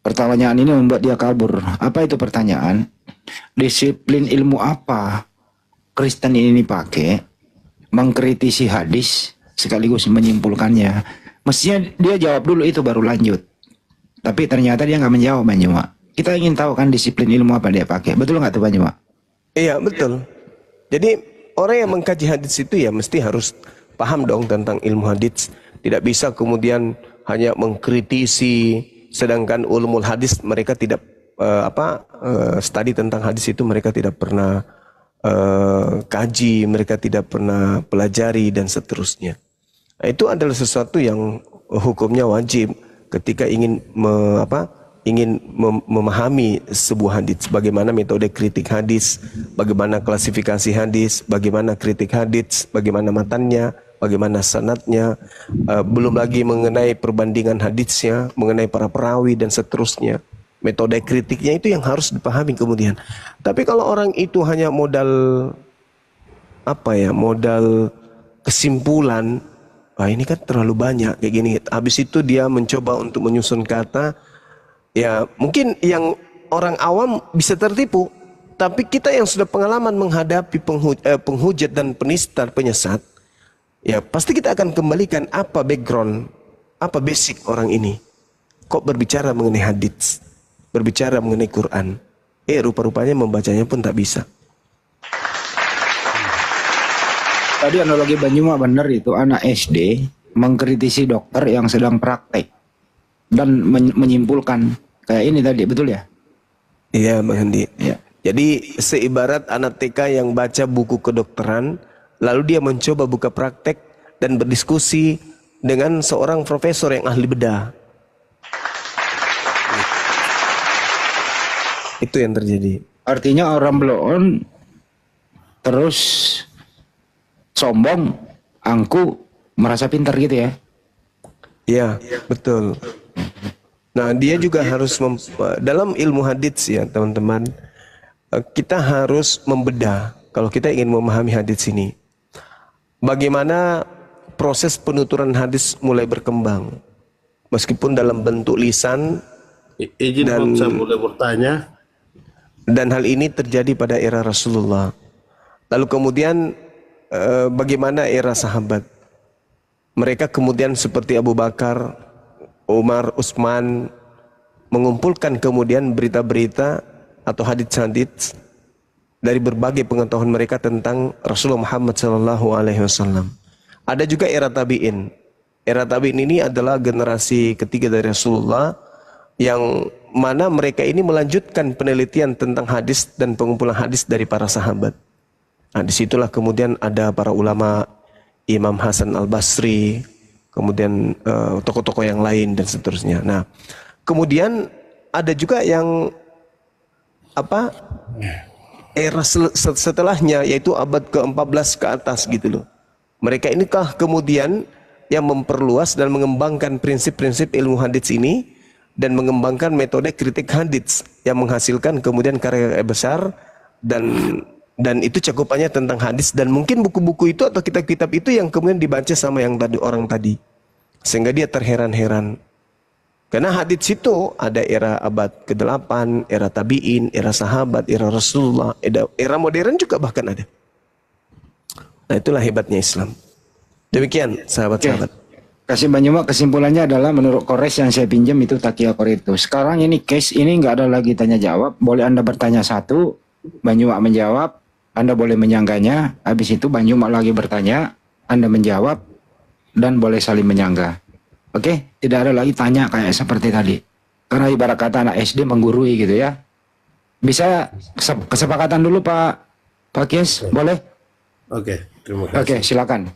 Pertanyaan ini membuat dia kabur. Apa itu pertanyaan? Disiplin ilmu apa Kristen ini pakai mengkritisi hadis sekaligus menyimpulkannya? Mestinya dia jawab dulu itu baru lanjut. Tapi ternyata dia nggak menjawab, Bang Nyoma. Kita ingin tahu kan disiplin ilmu apa dia pakai. Betul nggak tuh, Bang Nyoma? Iya, betul. Jadi orang yang mengkaji hadis itu ya mesti harus paham dong tentang ilmu hadis. Tidak bisa kemudian hanya mengkritisi, sedangkan ulumul hadis mereka tidak studi tentang hadis itu mereka tidak pernah kaji, mereka tidak pernah pelajari dan seterusnya. Nah, itu adalah sesuatu yang hukumnya wajib ketika ingin memahami sebuah hadis, bagaimana metode kritik hadis, bagaimana klasifikasi hadis, bagaimana kritik hadis, bagaimana matannya, bagaimana sanadnya, belum lagi mengenai perbandingan hadisnya, mengenai para perawi dan seterusnya. Metode kritiknya itu yang harus dipahami kemudian. Tapi kalau orang itu hanya modal modal kesimpulan, ini kan terlalu banyak kayak gini. Habis itu dia mencoba untuk menyusun kata. Ya mungkin yang orang awam bisa tertipu, tapi kita yang sudah pengalaman menghadapi penghujat dan penista penyesat, ya pasti kita akan kembalikan apa background, apa basic orang ini. Kok berbicara mengenai hadits, berbicara mengenai Quran, rupa-rupanya membacanya pun tak bisa. Tadi analogi Bang Nyoma benar, itu anak SD mengkritisi dokter yang sedang praktek dan menyimpulkan kayak ini tadi, betul ya? Iya, Bang Handi. Ya. Jadi seibarat anak TK yang baca buku kedokteran, lalu dia mencoba buka praktek dan berdiskusi dengan seorang profesor yang ahli bedah. Itu yang terjadi. Artinya orang belum terus sombong, angku, merasa pintar gitu ya? Iya, betul. Nah, dia juga harus dalam ilmu hadits ya, teman-teman. Kita harus membedah kalau kita ingin memahami hadits ini. Bagaimana proses penuturan hadis mulai berkembang. Meskipun dalam bentuk lisan. Izin dan saya boleh bertanya. Dan hal ini terjadi pada era Rasulullah. Lalu kemudian bagaimana era sahabat. Mereka kemudian seperti Abu Bakar, Umar, Utsman mengumpulkan kemudian berita-berita atau hadits-hadits dari berbagai pengetahuan mereka tentang Rasulullah Muhammad SAW. Ada juga era tabi'in. Era tabi'in ini adalah generasi ketiga dari Rasulullah yang mana mereka ini melanjutkan penelitian tentang hadis dan pengumpulan hadis dari para sahabat. Nah, disitulah kemudian ada para ulama, Imam Hasan Al-Basri, kemudian tokoh-tokoh yang lain dan seterusnya. Nah, kemudian ada juga yang era setelahnya, yaitu abad ke-14 ke atas gitu loh. Mereka inikah kemudian yang memperluas dan mengembangkan prinsip-prinsip ilmu hadits ini dan mengembangkan metode kritik hadits yang menghasilkan kemudian karya besar dan itu cakupannya tentang hadis, dan mungkin buku-buku itu atau kitab-kitab itu yang kemudian dibaca sama yang tadi orang tadi, sehingga dia terheran-heran karena hadis itu ada era abad ke-8, era tabi'in, era sahabat, era Rasulullah, era modern juga bahkan ada. Nah, itulah hebatnya Islam. Demikian sahabat-sahabat. Kasih Bang Nyoma, kesimpulannya adalah menurut Kores yang saya pinjam itu Taqiyya Qoritu. Sekarang ini case ini nggak ada lagi tanya jawab, boleh Anda bertanya satu, Bang Nyoma menjawab, Anda boleh menyangganya, habis itu Bang Nyoma lagi bertanya, Anda menjawab, dan boleh saling menyangga. Oke, tidak ada lagi tanya kayak seperti tadi. Karena ibarat kata anak SD menggurui gitu ya. Bisa kesepakatan dulu Pak Kies, boleh? Oke, terima kasih. Oke, silakan.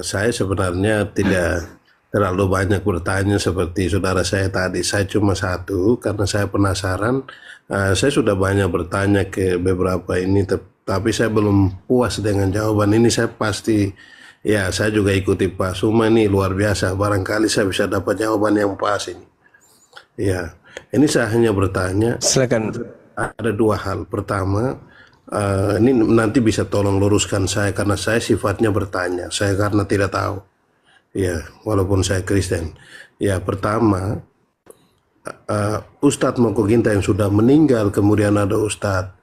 Saya sebenarnya tidak terlalu banyak bertanya seperti saudara saya tadi. Saya cuma satu karena saya penasaran. Saya sudah banyak bertanya ke beberapa ini, tapi saya belum puas dengan jawaban ini. Saya pasti, ya saya juga ikuti Pak Suma ini luar biasa. Barangkali saya bisa dapat jawaban yang pas ini. Ya, ini saya hanya bertanya. Silakan. Ada dua hal. Pertama, ini nanti bisa tolong luruskan saya karena saya sifatnya bertanya. Saya karena tidak tahu. Ya, walaupun saya Kristen. Ya, pertama, Ustadz Moko Ginta yang sudah meninggal, kemudian ada Ustadz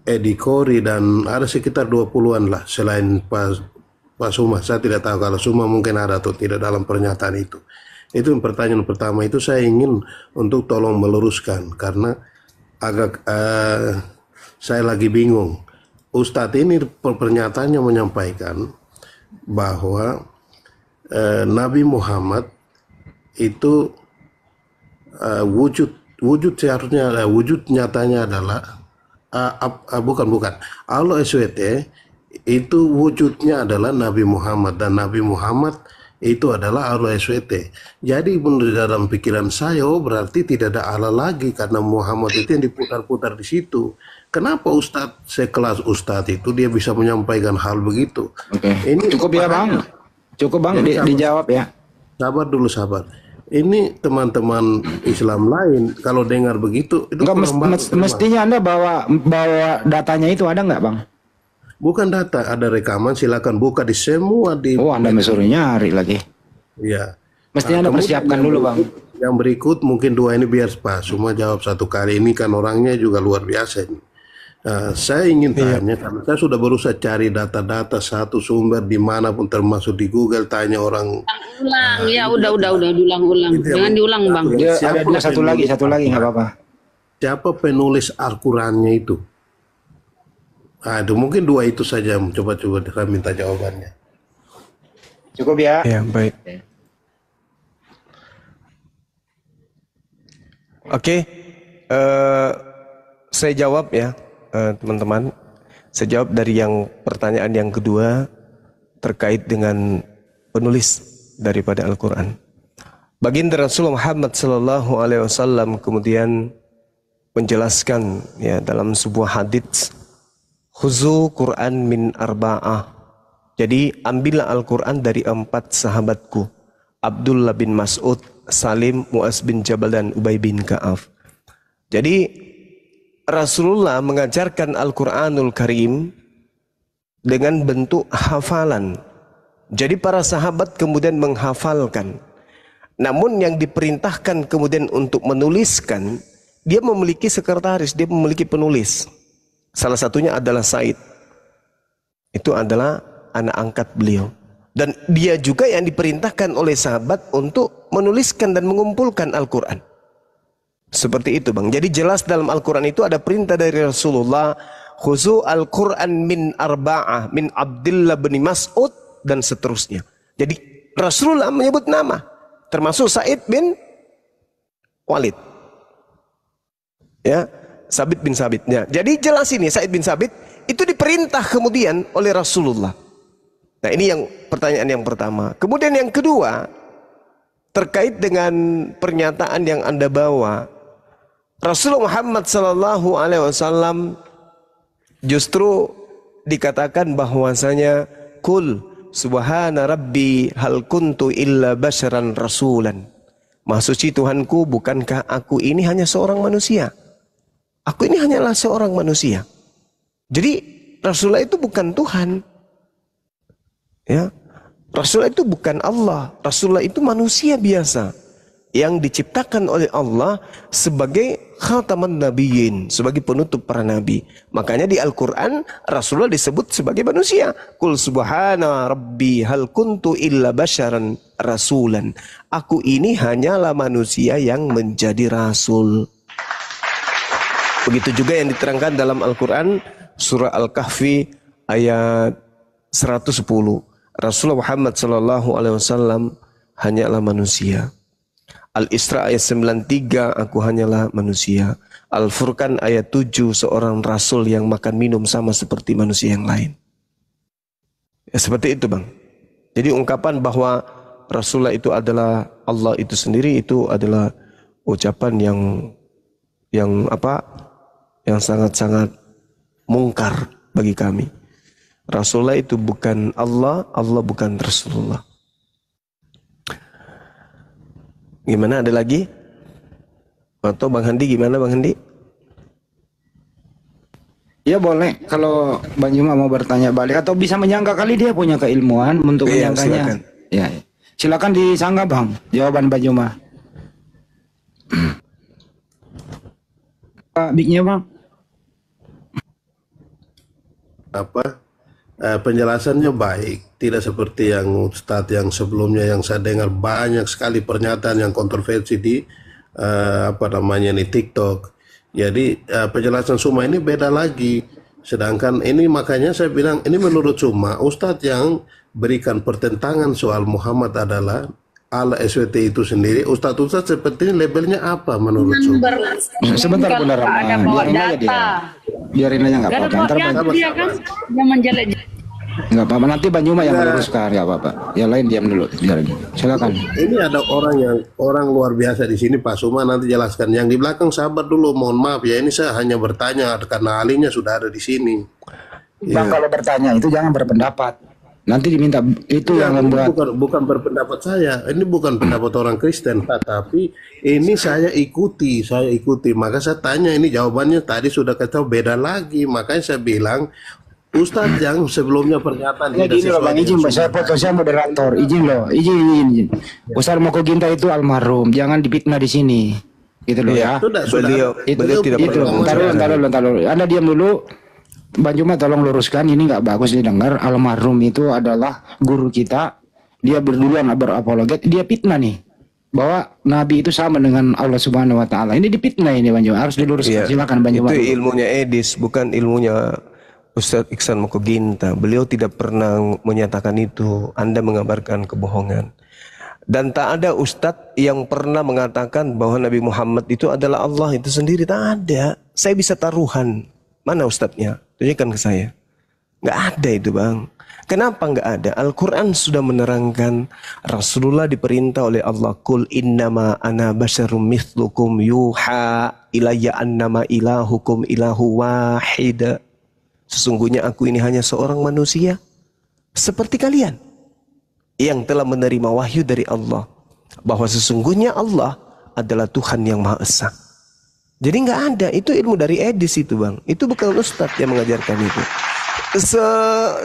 Edi Kori, dan ada sekitar 20-an lah selain Pak Suma. Saya tidak tahu kalau Suma mungkin ada atau tidak dalam pernyataan itu. Itu pertanyaan pertama, itu saya ingin untuk tolong meluruskan karena agak saya lagi bingung. Ustadz ini pernyataannya menyampaikan bahwa Nabi Muhammad itu wujud seharusnya wujud nyatanya adalah bukan Allah SWT itu wujudnya adalah Nabi Muhammad, dan Nabi Muhammad itu adalah Allah SWT. Jadi menurut dalam pikiran saya, berarti tidak ada Allah lagi karena Muhammad itu yang diputar-putar di situ. Kenapa Ustadz sekelas Ustadz itu dia bisa menyampaikan hal begitu? Oke. Ini cukup ya Bang, cukup Bang, dijawab ya. Sabar dulu, sabar. Ini teman-teman Islam lain kalau dengar begitu itu mestinya Anda bawa datanya itu, ada nggak Bang? Bukan data, ada rekaman, silakan buka di semua di. Oh, Anda suruh nyari lagi. Iya. Mestinya Anda persiapkan dulu Bang. Yang berikut mungkin dua ini biar Pak Suma jawab satu kali, ini kan orangnya juga luar biasa ini. Saya ingin tanya, karena saya sudah berusaha cari data-data satu sumber dimanapun termasuk di Google, tanya orang. Ulang, ya udah ulang. Jangan diulang Bang. Ada satu lagi nggak apa-apa. Siapa penulis Al-Qurannya itu? Aduh, mungkin dua itu saja. Coba-coba saya minta jawabannya. Cukup ya? Ya, baik. Oke, saya jawab ya, teman-teman. Saya jawab dari yang pertanyaan yang kedua terkait dengan penulis daripada Al-Quran. Baginda Rasulullah Muhammad SAW kemudian menjelaskan ya dalam sebuah hadits, khuzu Quran min arba'ah. Jadi ambillah Al-Quran dari 4 sahabatku, Abdullah bin Mas'ud, Salim, Mu'az bin Jabal, dan Ubay bin Ka'af. Jadi Rasulullah mengajarkan Al-Quranul Karim dengan bentuk hafalan. Jadi para sahabat kemudian menghafalkan. Namun yang diperintahkan kemudian untuk menuliskan, dia memiliki sekretaris, dia memiliki penulis. Salah satunya adalah Said. Itu adalah anak angkat beliau. Dan dia juga yang diperintahkan oleh sahabat untuk menuliskan dan mengumpulkan Al-Quran. Seperti itu Bang. Jadi jelas dalam Al-Quran itu ada perintah dari Rasulullah, khuzu Al-Quran min arba'ah, min Abdullah bin Mas'ud, dan seterusnya. Jadi Rasulullah menyebut nama, termasuk Said bin Walid. Ya. Sabit bin Sabit. Ya. Jadi jelas ini Said bin Sabit itu diperintah kemudian oleh Rasulullah. Nah ini yang pertanyaan yang pertama. Kemudian yang kedua terkait dengan pernyataan yang Anda bawa, Rasulullah Muhammad SAW justru dikatakan bahwasanya kul subhana rabbi hal kuntu illa basyaran rasulan. Maha suci Tuhanku, bukankah aku ini hanya seorang manusia? Aku ini hanyalah seorang manusia. Jadi Rasulullah itu bukan Tuhan. Ya. Rasulullah itu bukan Allah. Rasulullah itu manusia biasa yang diciptakan oleh Allah sebagai khataman nabiyyin, sebagai penutup para nabi. Makanya di Al-Qur'an Rasulullah disebut sebagai manusia. Qul subhana rabbi hal kuntu illa basyaran rasulan. Aku ini hanyalah manusia yang menjadi rasul. Begitu juga yang diterangkan dalam Al-Quran surah Al-Kahfi ayat 110. Rasulullah Muhammad SAW hanyalah manusia. Al-Isra ayat 93, aku hanyalah manusia. Al-Furqan ayat 7, seorang rasul yang makan minum sama seperti manusia yang lain. Ya, seperti itu Bang. Jadi ungkapan bahwa Rasulullah itu adalah Allah itu sendiri, itu adalah ucapan yang sangat-sangat mungkar bagi kami. Rasulullah itu bukan Allah, Allah bukan Rasulullah. Gimana, ada lagi? Atau Bang Handi gimana Bang Handi? Ya boleh, kalau Bang Juma mau bertanya balik atau bisa menyangka kali dia punya keilmuan untuk menyangkanya. Silakan. Ya, silakan disangka Bang, jawaban Bang Juma. Pak Biknya Bang. Penjelasannya baik, tidak seperti yang Ustadz yang sebelumnya yang saya dengar banyak sekali pernyataan yang kontroversi di TikTok. Jadi penjelasan Suma ini beda lagi. Sedangkan ini makanya saya bilang ini menurut Suma Ustadz yang berikan pertentangan soal Muhammad adalah Allah SWT itu sendiri. Ustadz seperti ini labelnya apa menurut Suma? Sebentar Bunda Rahman, biarin aja dia. Biarin aja nggak apa-apa. Ntar dia kan zaman jelek. Nggak apa-apa, nanti Bang Juma yang meluruskan, nggak apa-apa. Yang lain diam dulu, biarin. Silakan. Ini ada orang luar biasa di sini Pak Suma, nanti jelaskan. Yang di belakang sabar dulu, mohon maaf ya, ini saya hanya bertanya karena ahlinya sudah ada di sini. Bang, kalau bertanya itu jangan berpendapat. Nanti diminta itu yang membuat. Bukan berpendapat saya, ini bukan pendapat orang Kristen, Pak, tapi ini saya ikuti. Maka saya tanya, ini jawabannya tadi sudah kata beda lagi, makanya saya bilang Ustadz yang sebelumnya pernyataan tidak sesuai. Bang, izin Pak, saya moderator, izin. Ustadz Moko Ginta itu almarhum, jangan dipitnah di sini, gitu loh ya. Beliau tidak pernah. Bentar dulu. Anda diam dulu. Bang Juma tolong luruskan, ini nggak bagus didengar. Almarhum itu adalah guru kita. Dia berduluan berapologet, dia fitnah nih bahwa Nabi itu sama dengan Allah Subhanahu Wa Taala. Ini dipitnah ini Bang Juma, harus diluruskan. Silakan Bang Juma. Itu ilmunya Edis, bukan ilmunya Ustadz Iksan Mokoginta. Beliau tidak pernah menyatakan itu. Anda mengabarkan kebohongan. Dan tak ada Ustadz yang pernah mengatakan bahwa Nabi Muhammad itu adalah Allah itu sendiri. Tak ada. Saya bisa taruhan. Mana Ustadznya? Tunjukkan ke saya. Nggak ada itu Bang. Kenapa nggak ada? Al-Quran sudah menerangkan. Rasulullah diperintah oleh Allah. Kul innama ana basyarum mithlukum yuha ilayya annama ilahukum ilahu wahida. Sesungguhnya aku ini hanya seorang manusia seperti kalian yang telah menerima wahyu dari Allah bahwa sesungguhnya Allah adalah Tuhan yang Maha Esa. Jadi nggak ada, itu ilmu dari Edis itu Bang. Itu bukan Ustadz yang mengajarkan itu.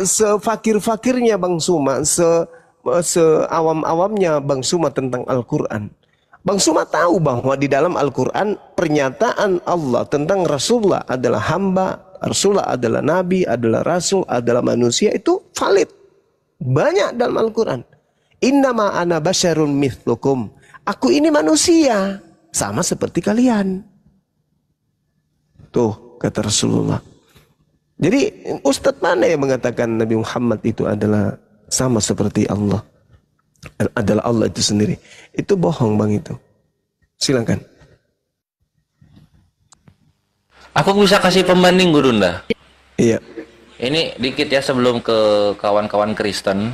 Sefakir-fakirnya Bang Suma, seawam-awamnya Bang Suma tentang Al-Quran. Bang Suma tahu bahwa di dalam Al-Quran pernyataan Allah tentang Rasulullah adalah hamba, Rasulullah adalah Nabi, adalah Rasul, adalah manusia, itu valid. Banyak dalam Al-Quran. Innama ana basyarun mithlukum. Aku ini manusia, sama seperti kalian. Tuh, kata Rasulullah. Jadi, Ustadz mana yang mengatakan Nabi Muhammad itu adalah sama seperti Allah? Adalah Allah itu sendiri. Itu bohong Bang itu. Silakan. Aku bisa kasih pembanding Gurunda. Iya. Ini dikit ya sebelum ke kawan-kawan Kristen.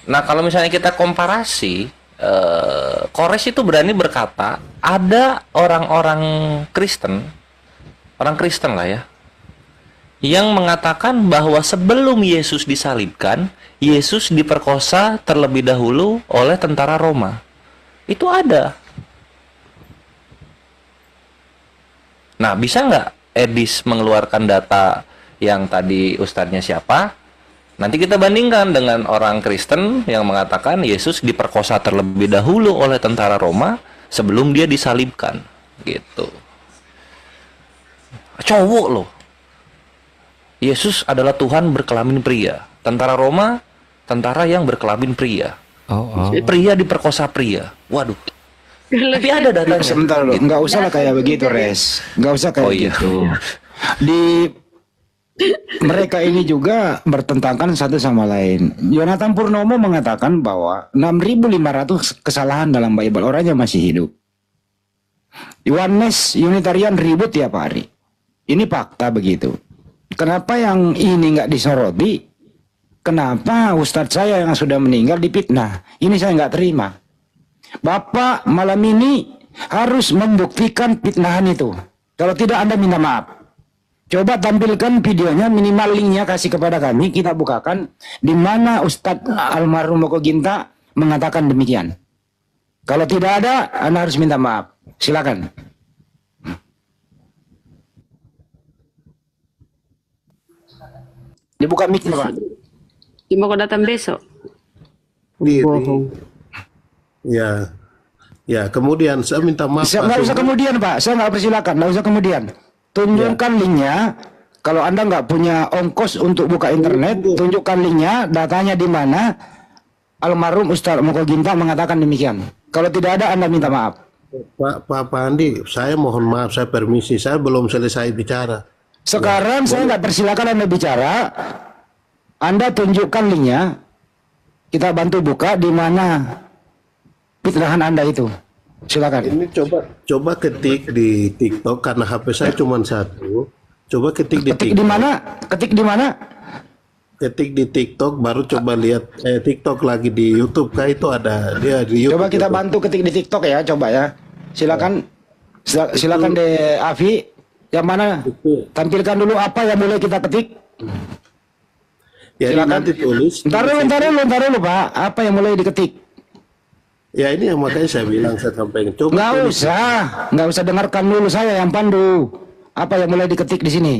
Nah kalau misalnya kita komparasi, Kores itu berani berkata ada orang-orang Kristen, orang Kristen lah ya, yang mengatakan bahwa sebelum Yesus disalibkan, Yesus diperkosa terlebih dahulu oleh tentara Roma. Itu ada. Nah, bisa nggak Edis mengeluarkan data yang tadi ustadznya siapa? Nanti kita bandingkan dengan orang Kristen yang mengatakan Yesus diperkosa terlebih dahulu oleh tentara Roma sebelum dia disalibkan. Gitu. Cowok loh. Yesus adalah Tuhan berkelamin pria. Tentara Roma, tentara yang berkelamin pria. Pria diperkosa pria. Waduh. Tapi ada datanya. Sebentar loh, nggak usah lah kayak begitu, Res. Nggak usah kayak gitu. mereka ini juga bertentangan satu sama lain. Yonatan Purnomo mengatakan bahwa 6.500 kesalahan dalam Bible, orangnya masih hidup. Oneness Unitarian ribut tiap hari. Ini fakta begitu. Kenapa yang ini nggak disoroti? Kenapa Ustadz saya yang sudah meninggal dipitnah? Ini saya nggak terima. Bapak malam ini harus membuktikan fitnahan itu. Kalau tidak Anda minta maaf. Coba tampilkan videonya, minimal linknya kasih kepada kami, kita bukakan di mana Ustadz almarhum Moko Ginta mengatakan demikian. Kalau tidak ada, Anda harus minta maaf. Silakan. Dibuka mic-nya, Pak. Mau datang besok. Ya, ya. Kemudian saya minta maaf. Nggak usah kemudian, Pak. Saya nggak persilakan. Nggak usah kemudian. Tunjukkan linknya. Kalau Anda nggak punya ongkos untuk buka internet, tunjukkan linknya, datanya di mana. Almarhum Ustadz Moko Ginta mengatakan demikian. Kalau tidak ada, Anda minta maaf. Pak Andi, saya mohon maaf, saya permisi, saya belum selesai bicara. Sekarang saya nggak persilakan Anda bicara. Anda tunjukkan linknya. Kita bantu buka di mana fitnahan Anda itu. Silakan. Ini coba ketik di TikTok karena HP saya cuma satu. Coba ketik di TikTok. Di mana? Ketik di mana? Ketik di TikTok, baru coba lihat TikTok lagi di YouTube. Kah itu ada dia di YouTube. Coba kita bantu ketik di TikTok ya, coba ya. Silakan. Silakan deh Afi. Yang mana? Tampilkan dulu apa yang boleh kita ketik. Ya, nanti tulis. Ntar dulu Pak. Apa yang mulai diketik? Ya ini yang makanya saya bilang, saya sampaikan. Coba nggak usah dengarkan dulu, saya yang pandu. Apa yang mulai diketik di sini?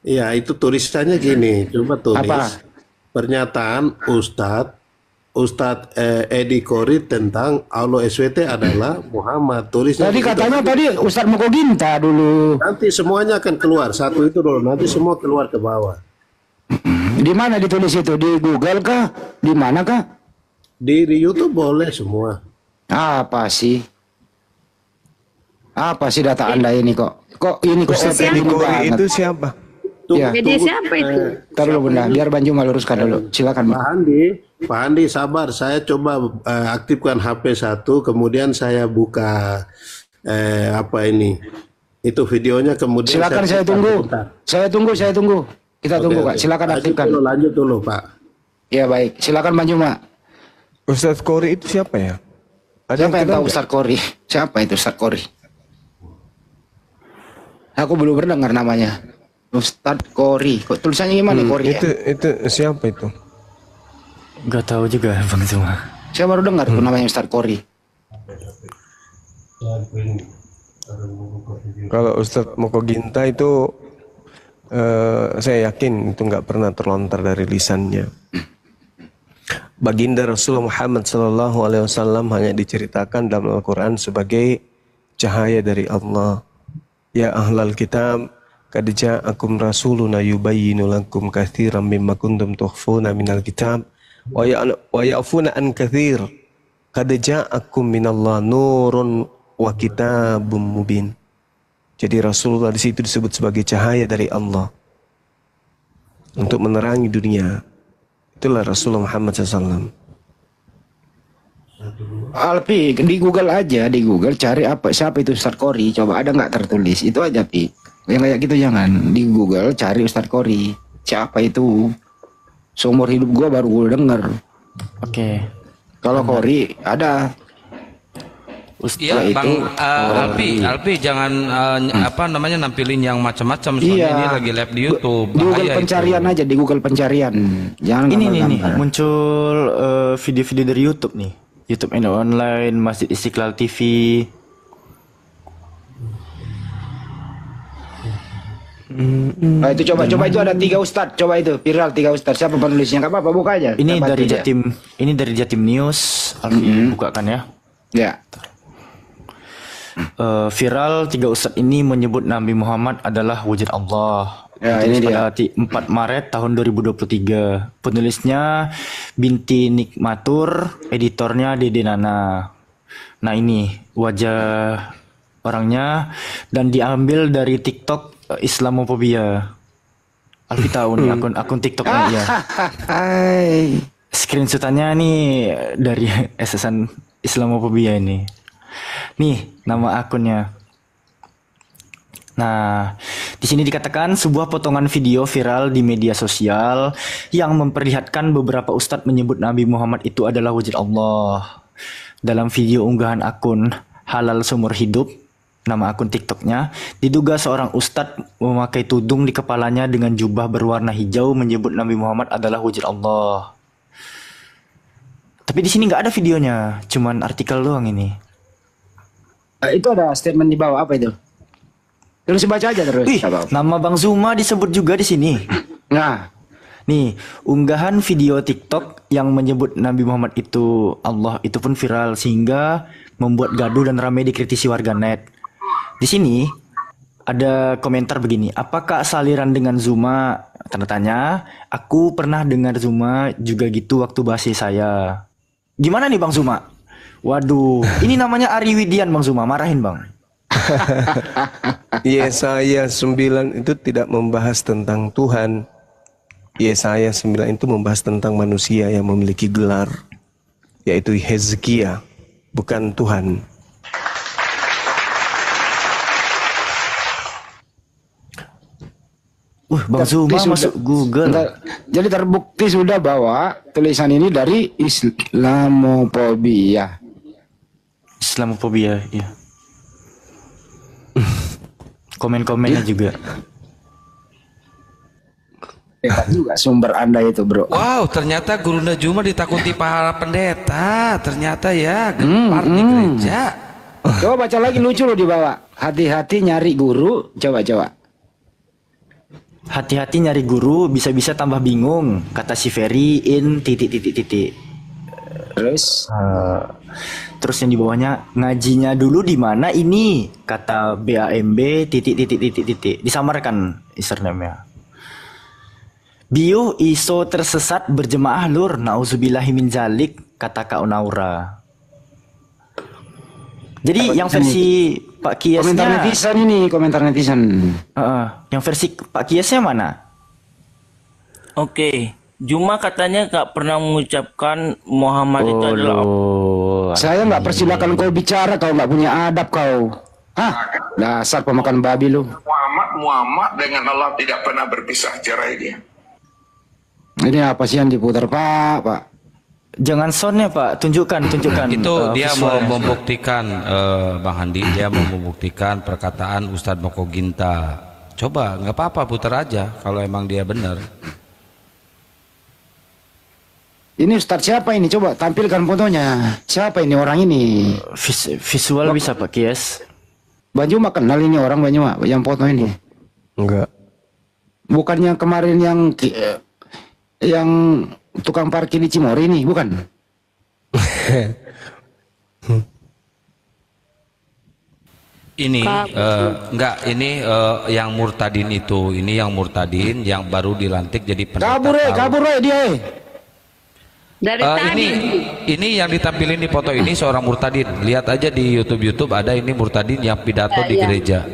Ya itu tulisannya gini. Coba tulis. Apa? Pernyataan Ustadz Edi Kori tentang Allah SWT adalah Muhammad. Tulisnya. Tadi katanya tadi Ustadz Moko Ginta dulu. Nanti semuanya akan keluar. Satu itu dulu. Nanti semua keluar ke bawah. Di mana ditulis itu? Di Google kah? Di mana kah? Di YouTube boleh semua. Apa sih? Apa sih data Anda ini kok? Kok ini kok itu siapa? Ya. Media siapa itu? Ntar dulu Bunda, biar Banju meluruskan dulu. Silakan, Pak Andi sabar. Saya coba aktifkan HP satu, kemudian saya buka apa ini? Itu videonya, kemudian silakan saya tunggu. Saya tunggu. Kita tunggu, Pak. Silakan aktifkan. Lanjut dulu, Pak. Ya baik, silakan Banju, Mak. Ustadz Kori itu siapa ya? Siapa yang tahu Ustadz Kori? Siapa itu Ustadz Kori? Aku belum pernah dengar namanya. Ustadz Kori. Kok tulisannya gimana Kori? Itu siapa itu? Gak tahu juga Bang Zuma. Saya baru dengar tuh namanya Ustadz Kori. Kalau Ustadz Moko Ginta itu saya yakin itu nggak pernah terlontar dari lisannya. Baginda Rasulullah Muhammad SAW hanya diceritakan dalam Al-Quran sebagai cahaya dari Allah. Ya ahlal kitab, qad ja'akum rasuluna yubayyinu lakum katsiran mimma kuntum tukhfuna minal kitab wa ya'funa an katsir. Qad ja'akum minallah nurun wa kitabum mubin. Jadi Rasulullah di situ disebut sebagai cahaya dari Allah untuk menerangi dunia. Itulah Rasulullah Muhammad SAW. Alpi, di Google aja, di Google cari apa siapa itu Ustadz Kori, coba ada nggak tertulis, itu aja Pi. Yang kayak gitu jangan, di Google cari Ustadz Kori, siapa itu. Seumur hidup gua baru gue denger. Oke. Kalau Kori ada. Iya Bang Alpi jangan apa namanya nampilin yang macam-macam, soalnya ini lagi live di YouTube. Di Google pencarian aja, di Google pencarian. Jangan ini nih muncul video-video dari YouTube nih. YouTube online, Masjid Istiqlal TV. Nah, itu coba itu ada 3 ustadz, coba itu viral 3 ustadz. Siapa penulisnya? Enggak apa-apa, buka aja. Ini dari Jatim, ini dari Jatim News. Alfi bukakan ya. Ya. Viral 3 ustadz ini menyebut Nabi Muhammad adalah wujud Allah. Ya, ini dia. 4 Maret tahun 2023. Penulisnya Binti Nikmatur, editornya Dede Nana. Nah ini wajah orangnya dan diambil dari TikTok Islamophobia. Alfi tahu nih akun TikToknya ya. Screenshotannya nih dari SSN Islamophobia ini. Nih nama akunnya. Nah, di sini dikatakan sebuah potongan video viral di media sosial yang memperlihatkan beberapa ustadz menyebut Nabi Muhammad itu adalah wujud Allah. Dalam video unggahan akun Halal Seumur Hidup, nama akun TikToknya, diduga seorang ustadz memakai tudung di kepalanya dengan jubah berwarna hijau menyebut Nabi Muhammad adalah wujud Allah. Tapi di sini nggak ada videonya, cuman artikel doang ini. Itu ada statement di bawah, apa itu? Terus baca aja terus. Nama Bang Zuma disebut juga di sini. Nah, nih unggahan video TikTok yang menyebut Nabi Muhammad itu Allah itu pun viral sehingga membuat gaduh dan ramai dikritisi warganet. Di sini ada komentar begini, apakah saliran dengan Zuma? Tanda tanya. Aku pernah dengar Zuma juga gitu waktu bahasa saya. Gimana nih Bang Zuma? Waduh, ini namanya Ari Widian Bang Zuma, marahin Bang. Yesaya 9 itu tidak membahas tentang Tuhan. Yesaya 9 itu membahas tentang manusia yang memiliki gelar, yaitu Hezkia, bukan Tuhan. Bang Zuma masuk Google. Jadi terbukti sudah bahwa tulisan ini dari Islamophobia. Islamophobia, iya. Komen-komennya juga. Hebat juga sumber Anda itu, Bro. Wow, ternyata Guru Najuma ditakuti para pendeta. Ternyata ya, gempar di gereja. Coba baca lagi, lucu loh di bawah. Hati-hati nyari guru. Coba. Hati-hati nyari guru, bisa-bisa tambah bingung. Kata si Ferry in ... Terus yang di bawahnya, ngajinya dulu di mana ini? Kata BAMB ... Disamarkan username-nya. Bio iso tersesat berjemaah lur, nauzubillahi min zalik, kata Kak Naura. Jadi yang versi Pak Kiesnya, komentar netizen ini, komentar netizen. Yang versi Pak Kiesnya mana? Oke, Juma katanya gak pernah mengucapkan Muhammad itu adalah Saya nggak persilakan kau bicara, kau nggak punya adab kau. Hah? Dasar pemakan babi lu. Muhammad dengan Allah tidak pernah berpisah, cerai dia. Ini apa sih yang diputar Pak? Jangan soundnya Pak, tunjukkan. Itu dia visualnya. mau membuktikan, Bang Handi, dia mau membuktikan perkataan Ustadz Moko Ginta. Coba, nggak apa-apa, putar aja kalau emang dia benar. Ini Ustadz siapa ini? Coba tampilkan fotonya. Siapa ini orang ini? Visual bisa Pak Kies. Bang Juma kenal ini orang Bang Juma yang foto ini? Enggak. Bukan yang kemarin yang tukang parkir di Cimory ini, bukan? Ini enggak, ini yang murtadin itu, ini yang murtadin yang baru dilantik jadi pendeta. Kabur dia. Dari tadi. Ini yang ditampilin di foto ini seorang murtadin. Lihat aja di YouTube ada ini murtadin yang pidato di gereja.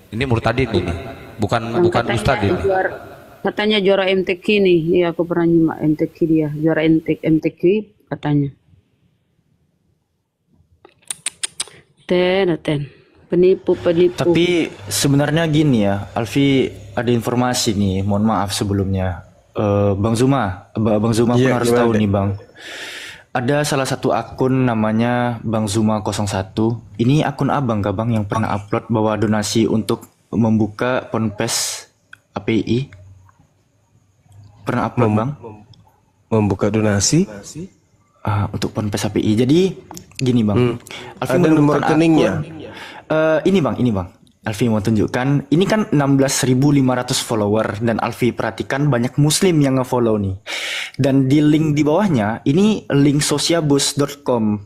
Ini murtadin ini, bukan ustadz ini. Katanya juara MTQ nih. Iya, aku pernah nyimak MTQ dia. Juara MTQ katanya. Penipu. Tapi sebenarnya gini ya, Alfi ada informasi nih. Mohon maaf sebelumnya. Bang Zuma pun harus tahu nih Bang. Ada salah satu akun namanya Bang Zuma 01. Ini akun abang kah Bang yang pernah upload bahwa donasi untuk membuka ponpes API? Pernah upload Bang? Membuka donasi? Untuk ponpes API. Jadi gini Bang. Alfi ada nomor rekeningnya? Ini Bang. Alfi mau tunjukkan, ini kan 16.500 follower dan Alfi perhatikan banyak muslim yang nge-follow nih. Dan di link di bawahnya, ini link sosiabus.com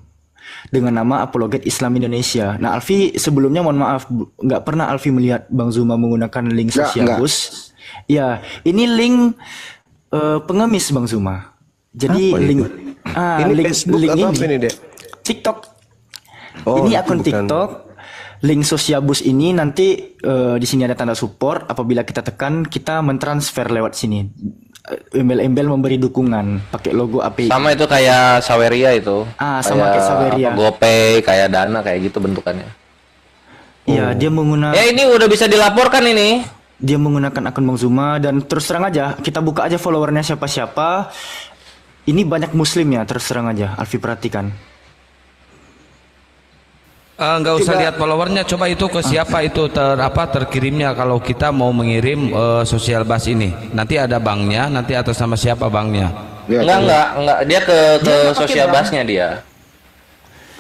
dengan nama Apologet Islam Indonesia. Nah Alfi sebelumnya mohon maaf, nggak pernah Alfi melihat Bang Zuma menggunakan link sosiabus. Ya, ini link pengemis Bang Zuma. Jadi link ini Facebook link atau apa ini Dek? TikTok. Ini akun TikTok. link Sosiabus ini nanti di sini ada tanda support. Apabila kita tekan, kita mentransfer lewat sini. Embel-embel memberi dukungan pakai logo API. Sama itu kayak Saweria itu. Sama kayak Saweria. GoPay, kayak Dana, kayak gitu bentukannya. Iya, dia menggunakan. Ini udah bisa dilaporkan ini. Dia menggunakan akun Bang Zuma dan terus terang aja kita buka aja followernya siapa-siapa. Ini banyak muslim ya, terus terang aja. Alfi perhatikan. Nggak usah lihat followernya, coba itu ke siapa itu terkirimnya kalau kita mau mengirim sosial bus ini. Nanti ada banknya, nanti atas nama siapa banknya? Enggak. Dia ke sosial busnya dia.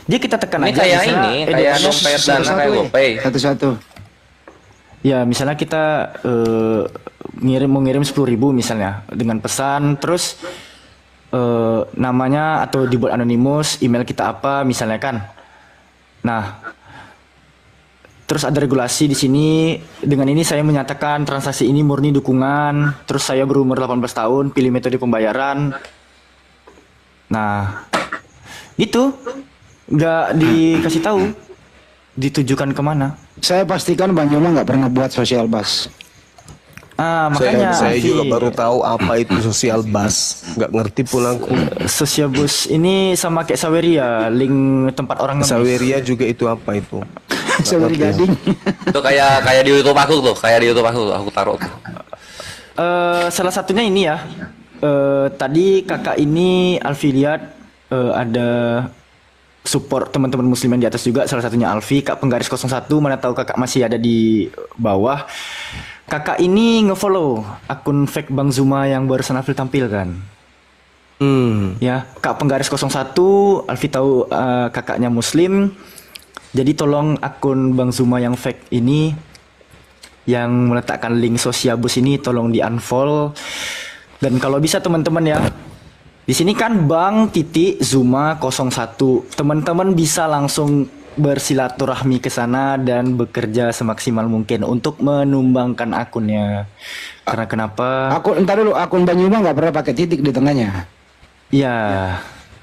Dia kita tekan ini aja. Kayak ini, kayak dompet Dana, kayak GoPay. Satu-satu. Ya, misalnya kita mau ngirim 10.000 misalnya dengan pesan, terus namanya atau dibuat anonimus, email kita apa misalnya kan. Nah, terus ada regulasi di sini. Dengan ini saya menyatakan transaksi ini murni dukungan. Terus saya berumur 18 tahun, pilih metode pembayaran. Nah, itu nggak dikasih tahu ditujukan kemana. Saya pastikan Bang Yoma nggak pernah buat sosial bus. Makanya saya juga baru tahu apa itu sosial bus, nggak ngerti pula aku. Sosial bus ini sama kayak Saweria, link tempat orang. Saweria juga itu apa itu? Saweria Gading. Itu kayak di YouTube aku tuh, aku taruh tuh. Salah satunya ini ya. Tadi kakak ini Alfi lihat ada support teman-teman muslim yang di atas juga, salah satunya Alfi, Kak Penggaris 01, mana tahu kakak masih ada di bawah. Kakak ini ngefollow akun fake Bang Zuma yang barusan Alfi tampilkan. Ya, Kak Penggaris 01, Alfi tahu kakaknya muslim. Jadi tolong akun Bang Zuma yang fake ini yang meletakkan link Sosiabus ini tolong di-unfollow. Dan kalau bisa teman-teman ya, di sini kan Bang Zuma 01. Teman-teman bisa langsung bersilaturahmi ke sana dan bekerja semaksimal mungkin untuk menumbangkan akunnya. Karena kenapa? Entar dulu, akun Bang Zuma nggak pernah pakai titik di tengahnya. Iya,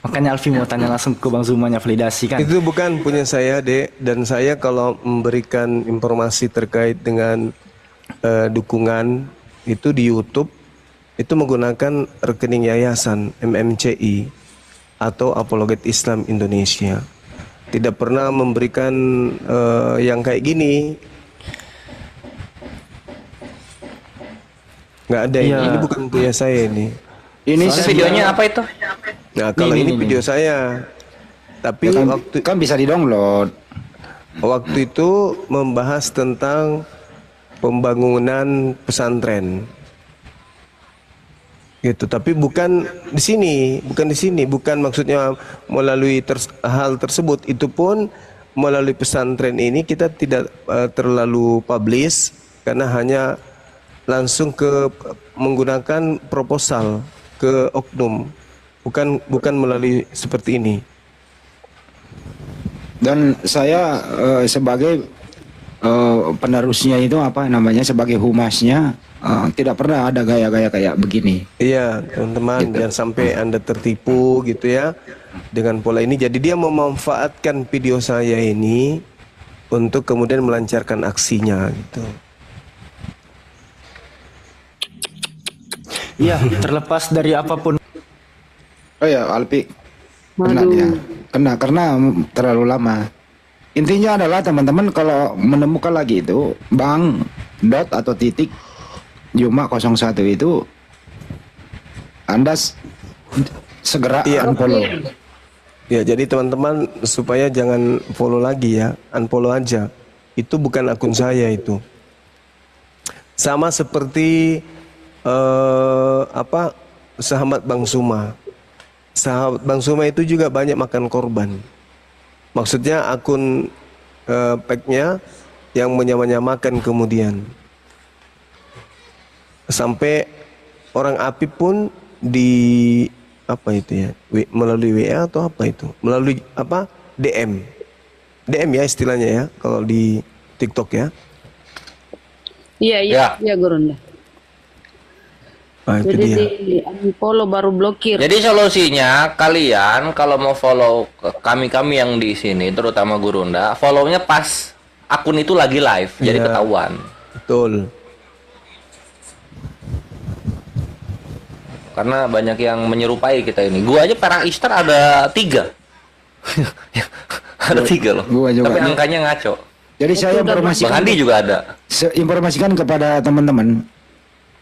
makanya Alfi mau tanya langsung ke Bang Zumanya validasi kan. Itu bukan punya saya, Dek. Dan saya kalau memberikan informasi terkait dengan dukungan itu di YouTube, itu menggunakan rekening yayasan MMCI atau Apologet Islam Indonesia. Tidak pernah memberikan yang kayak gini. Nggak ada ini bukan punya saya ini. Ini videonya apa itu? Nah, kalau ini video saya. Tapi ya kan, waktu kan bisa di-download. Waktu itu membahas tentang pembangunan pesantren. Gitu, tapi bukan di sini, bukan maksudnya melalui hal tersebut. Itu pun melalui pesantren ini kita tidak terlalu publish karena hanya langsung ke menggunakan proposal ke oknum, bukan melalui seperti ini. Dan saya sebagai penerusnya itu apa namanya, sebagai humasnya tidak pernah ada gaya-gaya kayak begini. Iya, teman-teman, jangan sampai Anda tertipu gitu ya dengan pola ini. Jadi dia memanfaatkan video saya ini untuk kemudian melancarkan aksinya gitu. Iya, terlepas dari apapun. Oh ya, Alpi kena dia. Kena karena terlalu lama. Intinya adalah teman-teman kalau menemukan lagi itu Bang dot atau titik Zuma 01 itu Anda segera unfollow. Ya, jadi teman-teman supaya jangan follow lagi ya, unfollow aja. Itu bukan akun saya itu. Sama seperti sahabat Bang Zuma. Sahabat Bang Zuma itu juga banyak makan korban. Maksudnya akun pack-nya yang menyamakan kemudian. Sampai orang API pun di apa itu ya, melalui WA atau apa itu, melalui apa DM ya istilahnya ya kalau di TikTok ya. Iya Gurunda. Itu Jadi dia. di unfollow baru blokir. Jadi solusinya kalian kalau mau follow kami yang di sini, terutama Gurunda, follow-nya pas akun itu lagi live, jadi Iya. ketahuan. Betul. Karena banyak yang menyerupai kita ini. Gua aja perang Ishtar ada 3. Ada 3 loh. Gua juga. Tapi angkanya ngaco. Jadi saya informasikan, Bang Andi juga ada. informasikan kepada teman-teman,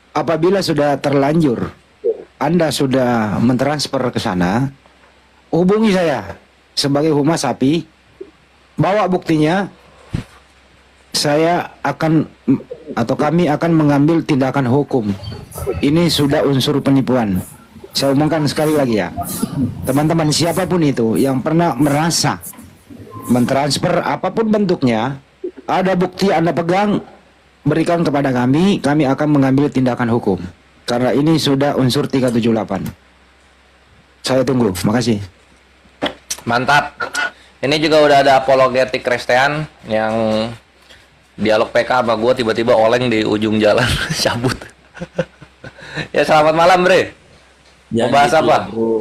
apabila sudah terlanjur Anda sudah mentransfer ke sana, hubungi saya sebagai humas sapi, bawa buktinya, saya akan atau kami akan mengambil tindakan hukum. Ini sudah unsur penipuan. Saya umumkan sekali lagi ya, teman-teman, siapapun itu yang pernah merasa mentransfer apapun bentuknya, ada bukti Anda pegang, berikan kepada kami akan mengambil tindakan hukum. Karena ini sudah unsur 378. Saya tunggu, makasih. Mantap. Ini juga udah ada apologetik Kristen yang dialog PK sama gue, tiba-tiba oleng di ujung jalan cabut. Ya selamat malam Bre. Mau bahas gitu apa? ya, bro.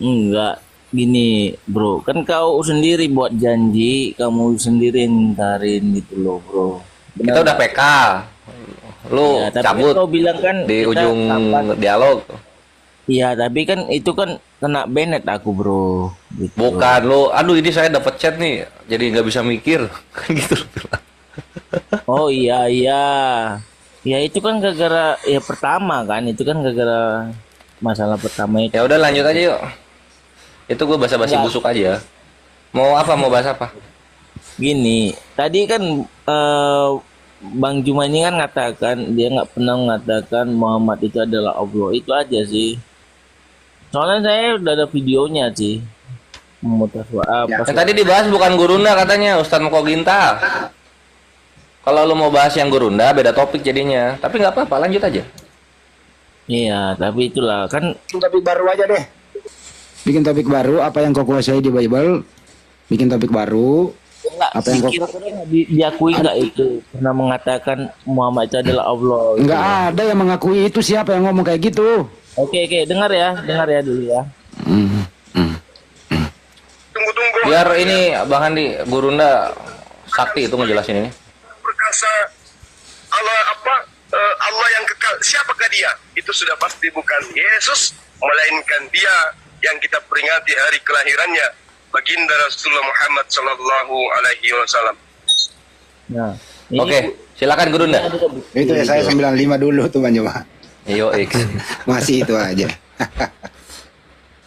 Enggak, gini bro, kan kau sendiri buat janji, kamu sendiri ntarin gitu loh bro. Kita udah PK. Lu Ya, tapi cabut kan kau bilang kan di kita ujung kapan- dialog. Iya, tapi kan itu kan kena banned aku bro. Gitu. Bukan lu, aduh ini saya dapat chat nih, jadi nggak bisa mikir. Gitu. Oh iya iya. Ya itu kan gara-gara ya pertama kan, itu kan gara-gara masalah pertama itu. Ya udah lanjut aja yuk. Itu gue basa-basi Enggak. busuk aja. Mau apa? Mau bahas apa? Gini, tadi kan Bang Juma ini kan ngatakan dia nggak pernah mengatakan Muhammad itu adalah Allah, itu aja sih. Soalnya saya udah ada videonya sih. Memutar Yang tadi dibahas bukan Gurunda katanya, Ustadz Mokoginta. Kalau lu mau bahas yang Gurunda beda topik jadinya. Tapi nggak apa-apa, lanjut aja. Iya, tapi itulah kan Bikin topik baru aja deh. Bikin topik baru, apa yang kau kuasai di Bible. Bikin topik baru. enggak Apa yang kau kira-kira diakui nggak itu pernah mengatakan Muhammad itu adalah Allah. gitu. Enggak ada yang mengakui itu, siapa yang ngomong kayak gitu? Oke, dengar ya dulu ya. Biar ini Bang Andi Gurunda sakti itu ngejelasin ini. Perkasa Allah Allah yang kekal, siapakah dia? Itu sudah pasti bukan Yesus, melainkan dia yang kita peringati hari kelahirannya, baginda Rasulullah Muhammad Sallallahu Alaihi Wasallam. Nah, Oke, silakan Gurunda. Itu ya saya 95 dulu tuh Bang Juma. Yo X. Masih itu aja.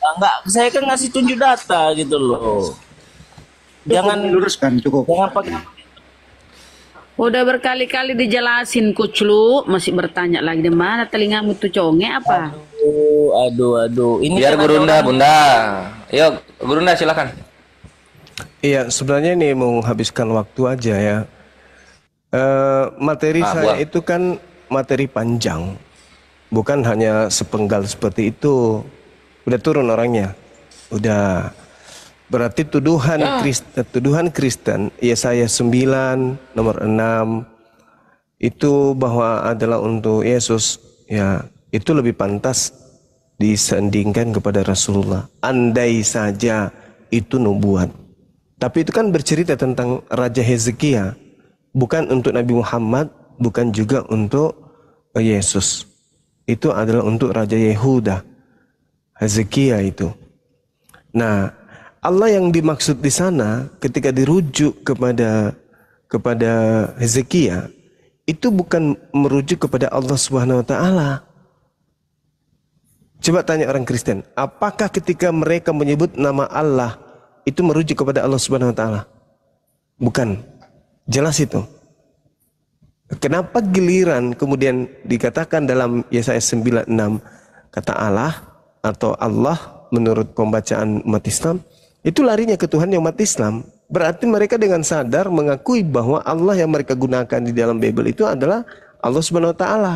Enggak, saya kan ngasih tunjuk data gitu loh. Jangan luruskan, cukup. Jangan pakai Udah berkali-kali dijelasin Coach Lu, masih bertanya lagi, di mana telingamu tuh conge apa? aduh. Ini Biar kan ada Gurunda, orang- Bunda. Yuk, Gurunda silakan. Iya, sebenarnya ini mau menghabiskan waktu aja ya. Materi saya buang. itu kan materi panjang, bukan hanya sepenggal seperti itu. Udah turun orangnya, udah. Berarti tuduhan Kristen, Yesaya 9 nomor 6 itu bahwa adalah untuk Yesus, ya itu lebih pantas disandingkan kepada Rasulullah. Andai saja itu nubuat. Tapi itu kan bercerita tentang Raja Hezekia, bukan untuk Nabi Muhammad, bukan juga untuk Yesus. Itu adalah untuk Raja Yehuda, Hezekia itu. Nah, Allah yang dimaksud di sana ketika dirujuk kepada Hezekia itu bukan merujuk kepada Allah Subhanahu wa taala. Coba tanya orang Kristen, apakah ketika mereka menyebut nama Allah itu merujuk kepada Allah Subhanahu wa taala? Bukan. Jelas itu. Kenapa giliran kemudian dikatakan dalam Yesaya 9:6 kata Allah atau Allah menurut pembacaan umat Islam itu larinya ke Tuhan yang umat Islam. Berarti mereka dengan sadar mengakui bahwa Allah yang mereka gunakan di dalam Bible itu adalah Allah Subhanahu wa taala.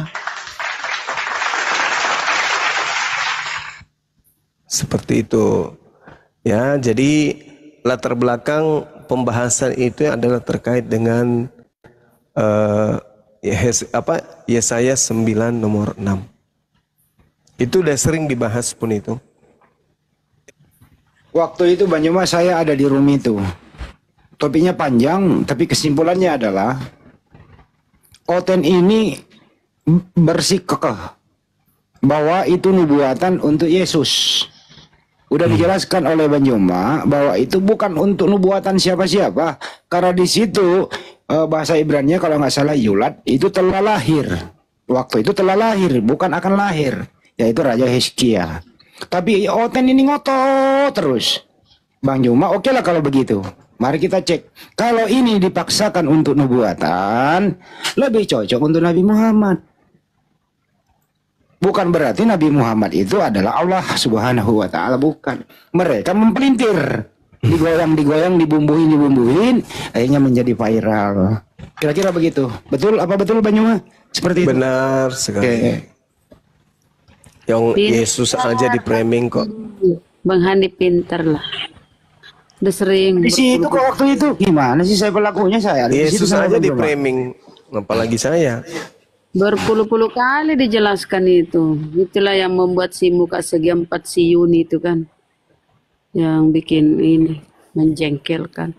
Seperti itu. Ya, jadi latar belakang pembahasan itu adalah terkait dengan Yesaya 9 nomor 6. Itu udah sering dibahas pun itu. Waktu itu Bang Juma saya ada di room itu. topiknya panjang, tapi kesimpulannya adalah Oten ini bersikukuh bahwa itu nubuatan untuk Yesus. Udah dijelaskan oleh Bang Juma bahwa itu bukan untuk nubuatan siapa-siapa, karena di situ bahasa Ibrani kalau nggak salah Yulad itu telah lahir. Waktu itu telah lahir, bukan akan lahir, yaitu Raja Hizkia. Tapi Oten ini ngotot terus. Bang Juma, oke lah kalau begitu. Mari kita cek. Kalau ini dipaksakan untuk nubuatan, lebih cocok untuk Nabi Muhammad. Bukan berarti Nabi Muhammad itu adalah Allah Subhanahu wa Ta'ala, bukan. Mereka mempelintir, digoyang-digoyang, dibumbuhin, akhirnya menjadi viral. Kira-kira begitu. Betul? Apa betul Bang Juma? Seperti itu. Benar sekali. Yang Yesus aja di framing kok. Bang Handi pinter lah. Udah sering. Di situ kok waktu itu gimana sih saya pelakunya saya? Yesus aja di framing, apalagi saya. Berpuluh-puluh kali dijelaskan itu. Itulah yang membuat si muka segi 4 si Yuni itu kan. Yang bikin ini menjengkelkan.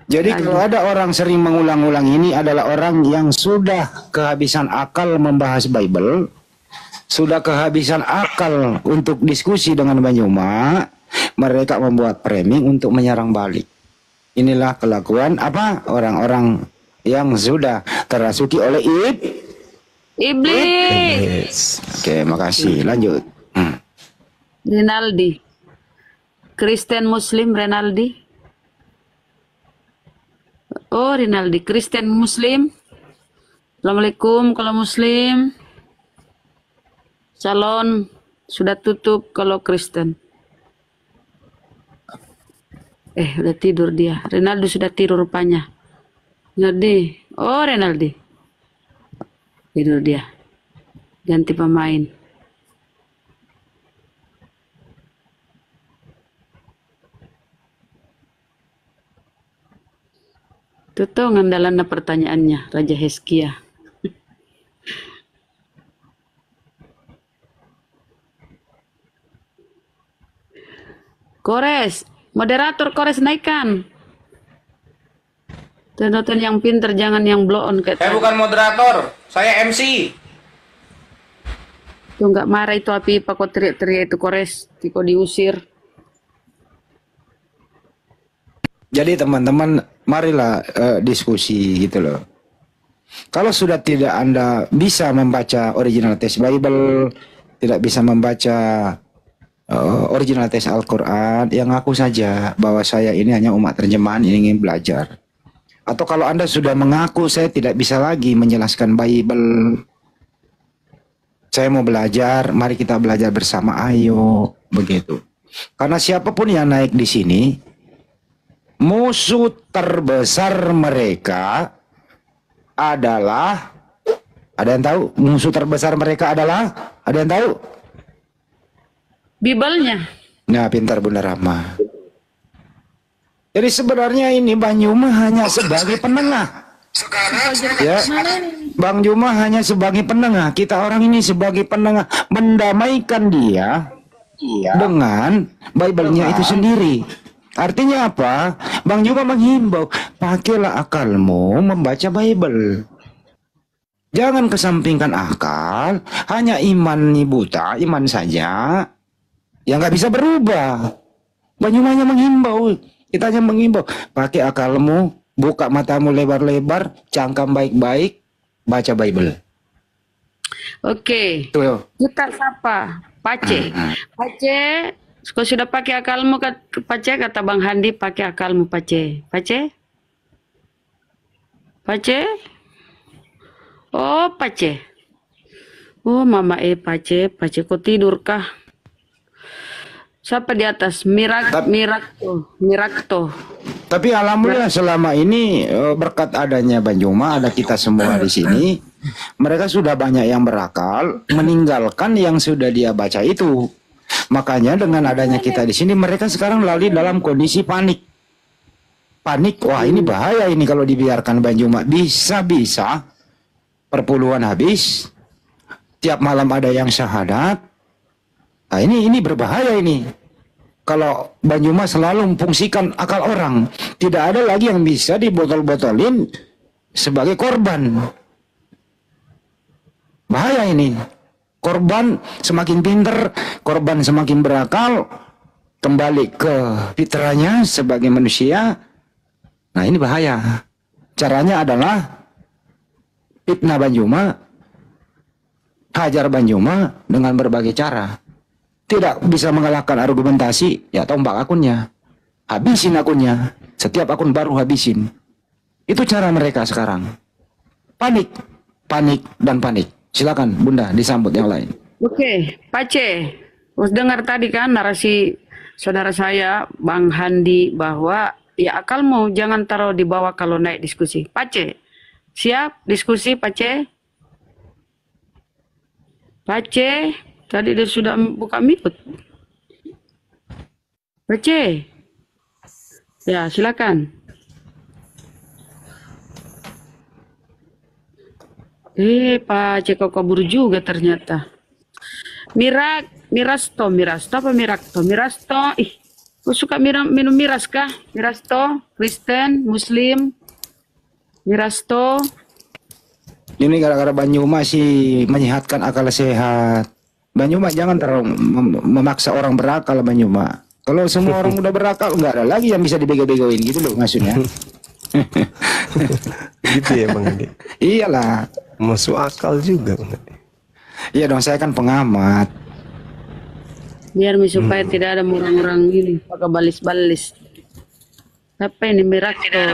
Jadi kalau ada orang sering mengulang-ulang ini adalah orang yang sudah kehabisan akal membahas Bible, sudah kehabisan akal untuk diskusi dengan Bang Juma, mereka membuat framing untuk menyerang balik. Inilah kelakuan apa orang-orang yang sudah terasuki oleh iblis. Oke, makasih. Lanjut. Rinaldi. Kristen Muslim Rinaldi. Oh, Rinaldi. Kristen Muslim. Assalamualaikum kalau Muslim. Calon sudah tutup kalau Kristen. Udah tidur dia. Rinaldi sudah tidur rupanya. Rinaldi. Oh, Rinaldi. Tidur dia. Ganti pemain. Itu ngandalan pertanyaannya Raja Hizkia. Kores, moderator Kores naikkan. Tonton yang pinter, jangan yang blow on kayak Saya bukan moderator, saya MC. Tuh nggak marah itu api pak kok teriak-teriak itu Kores, Tiko diusir. Jadi teman-teman, marilah diskusi gitu loh. Kalau sudah tidak Anda bisa membaca original text Bible, tidak bisa membaca original text Al-Quran, yang ngaku saja bahwa saya ini hanya umat terjemahan ingin belajar. Atau kalau Anda sudah mengaku saya tidak bisa lagi menjelaskan Bible, saya mau belajar, mari kita belajar bersama, ayo, begitu. Karena siapapun yang naik di sini, musuh terbesar mereka adalah, ada yang tahu musuh terbesar mereka adalah? Ada yang tahu? Bibalnya. Nah, pintar Bunda Rahma. Jadi sebenarnya ini Bang Juma hanya sebagai penengah. Ya, Bang Juma hanya sebagai penengah. Kita orang ini sebagai penengah mendamaikan dia dengan Bible-nya itu sendiri. Artinya apa? Bang Juma menghimbau, pakailah akalmu membaca Bible. Jangan kesampingkan akal, hanya iman nih buta, iman saja yang nggak bisa berubah. Bang Juma hanya menghimbau, kita hanya menghimbau, pakai akalmu, buka matamu lebar-lebar, cangkam baik-baik, baca Bible. Oke. Kita sapa Pace. Pace. Kau sudah pakai akalmu Pace, kata Bang Handi, pakai akalmu Pace. Pace? Pace? Oh, Pace. Oh, Mama Pace, Pace kau tidurkah? Siapa di atas? Mirakto. Tapi alhamdulillah selama ini berkat adanya Bang Juma, ada kita semua di sini, mereka sudah banyak yang berakal meninggalkan yang sudah dia baca itu. Makanya dengan adanya kita di sini, mereka sekarang lari dalam kondisi panik. Panik, wah ini bahaya ini kalau dibiarkan Bang Juma. Bisa-bisa perpuluhan habis, tiap malam ada yang syahadat, Nah, ini berbahaya ini. Kalau Banyuma selalu memfungsikan akal orang, tidak ada lagi yang bisa dibotol-botolin sebagai korban. Bahaya ini. Korban semakin pinter, korban semakin berakal, kembali ke fitrahnya sebagai manusia. Nah, ini bahaya. Caranya adalah fitnah Banyuma, hajar Banyuma dengan berbagai cara. Tidak bisa mengalahkan argumentasi, ya tombak akunnya. Habisin akunnya. Setiap akun baru habisin. Itu cara mereka sekarang. Panik, panik, dan panik. Silakan Bunda disambut yang lain. Oke, Pace. Terus dengar tadi kan narasi saudara saya, Bang Handi, bahwa ya akalmu jangan taruh di bawah kalau naik diskusi. Pace, siap diskusi Pace? Pace, tadi dia sudah buka mute. Pace, ya silakan. Pace kok kabur juga ternyata. Mirasto apa Mirakto? Mirasto, kau suka minum miras kah? Mirasto, Kristen, Muslim, Mirasto. Ini gara-gara Banyuma sih menyehatkan akal sehat. Banyuma jangan terlalu memaksa orang berakal Banyuma. Kalau semua orang udah berakal, nggak ada lagi yang bisa dibego-begoin gitu loh maksudnya. Gitu ya Bang Andi. Iyalah. Masuk akal juga. Iya dong, saya kan pengamat. Biar supaya tidak ada orang-orang ini pakai balis-balis. Apa ini merah? Tidak ada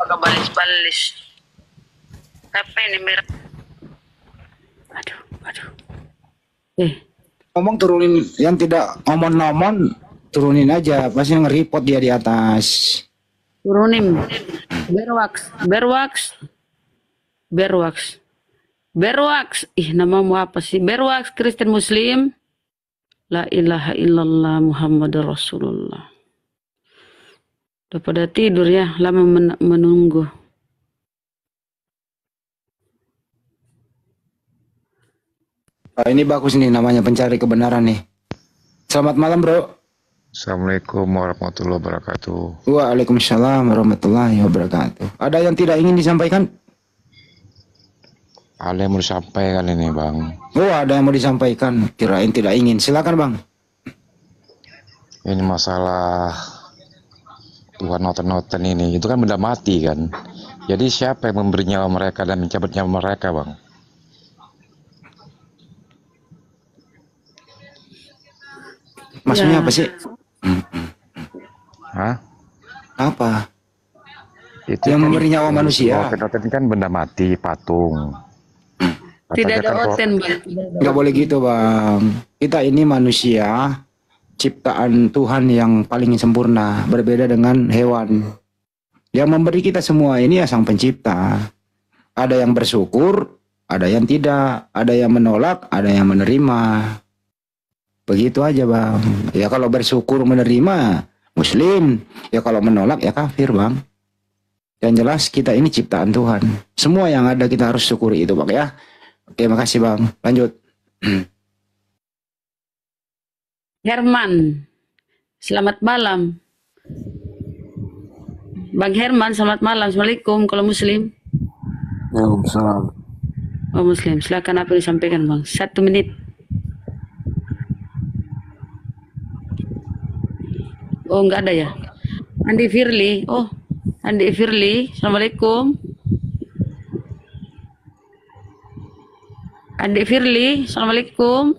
pakai balis-balis. Apa ini merah? Aduh. Ngomong turunin, yang tidak ngomong-ngomong turunin aja, pasti nge-report dia di atas. Turunin. Berwax. Namamu apa sih? Berwax, Kristen Muslim. La ilaha illallah Muhammadur Rasulullah. Udah pada tidur ya, lama menunggu. Ini bagus nih namanya pencari kebenaran nih. Selamat malam bro. Assalamualaikum warahmatullahi wabarakatuh. Waalaikumsalam warahmatullahi wabarakatuh. Ada yang tidak ingin disampaikan? Ada yang mau disampaikan ini bang. Oh ada yang mau disampaikan. Kirain tidak ingin. Silakan bang. Ini masalah Tuhan noten-noten ini. Itu kan benda mati kan. Jadi siapa yang memberi nyawa mereka dan mencabut nyawa mereka bang? Maksudnya apa sih? Hah? Apa? Itu yang kan, memberi nyawa manusia. Noten-noten kan benda mati, patung. Tidak ada kan oten bang. Nggak boleh gitu bang. Kita ini manusia, ciptaan Tuhan yang paling sempurna, berbeda dengan hewan. Yang memberi kita semua ini ya Sang Pencipta. Ada yang bersyukur, ada yang tidak, ada yang menolak, ada yang menerima. Begitu aja bang. Ya kalau bersyukur menerima Muslim, ya kalau menolak ya kafir bang. Yang jelas kita ini ciptaan Tuhan. Semua yang ada kita harus syukuri itu bang ya. Oke, makasih bang. Lanjut. Herman, selamat malam. Bang Herman, selamat malam. Assalamualaikum. Kalau Muslim. Waalaikumsalam. Oh Muslim, silakan apa yang disampaikan bang. 1 menit. Oh enggak ada ya. Andi Firly. Oh Andi Firly. Assalamualaikum. Andi Firly. Assalamualaikum.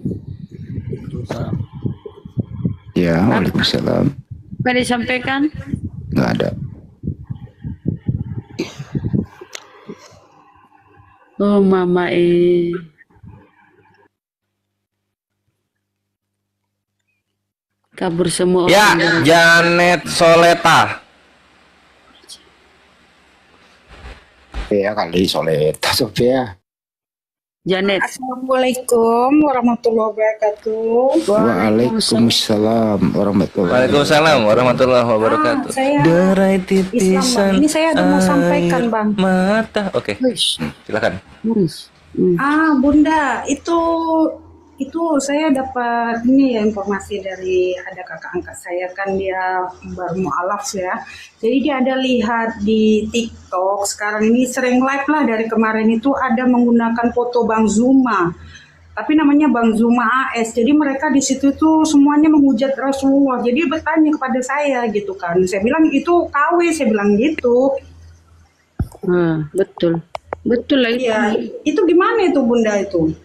Ya, waalaikumsalam. Apa yang disampaikan? Nggak ada. Oh mama kabur semua Ya, orang. Janet Soleta. Ya kali Soleta Sofia. Janet. Assalamualaikum warahmatullahi wabarakatuh. Waalaikumsalam warahmatullahi Waalaikumsalam warahmatullahi wabarakatuh. Saya Derai Islam, titisan Bang. Ini saya ada mau sampaikan, Bang. mata. Oke. Silakan. Bunda, itu Itu saya dapat ini ya informasi dari ada kakak angkat saya kan dia baru mualaf ya. Jadi dia ada lihat di TikTok sekarang ini sering live lah dari kemarin itu ada menggunakan foto Bang Zuma. Tapi namanya Bang Zuma AS. Jadi mereka di situ tuh semuanya menghujat Rasulullah. Jadi bertanya kepada saya gitu kan. Saya bilang itu KW, saya bilang gitu. Betul. Betul lah itu. Iya, itu gimana itu Bunda itu?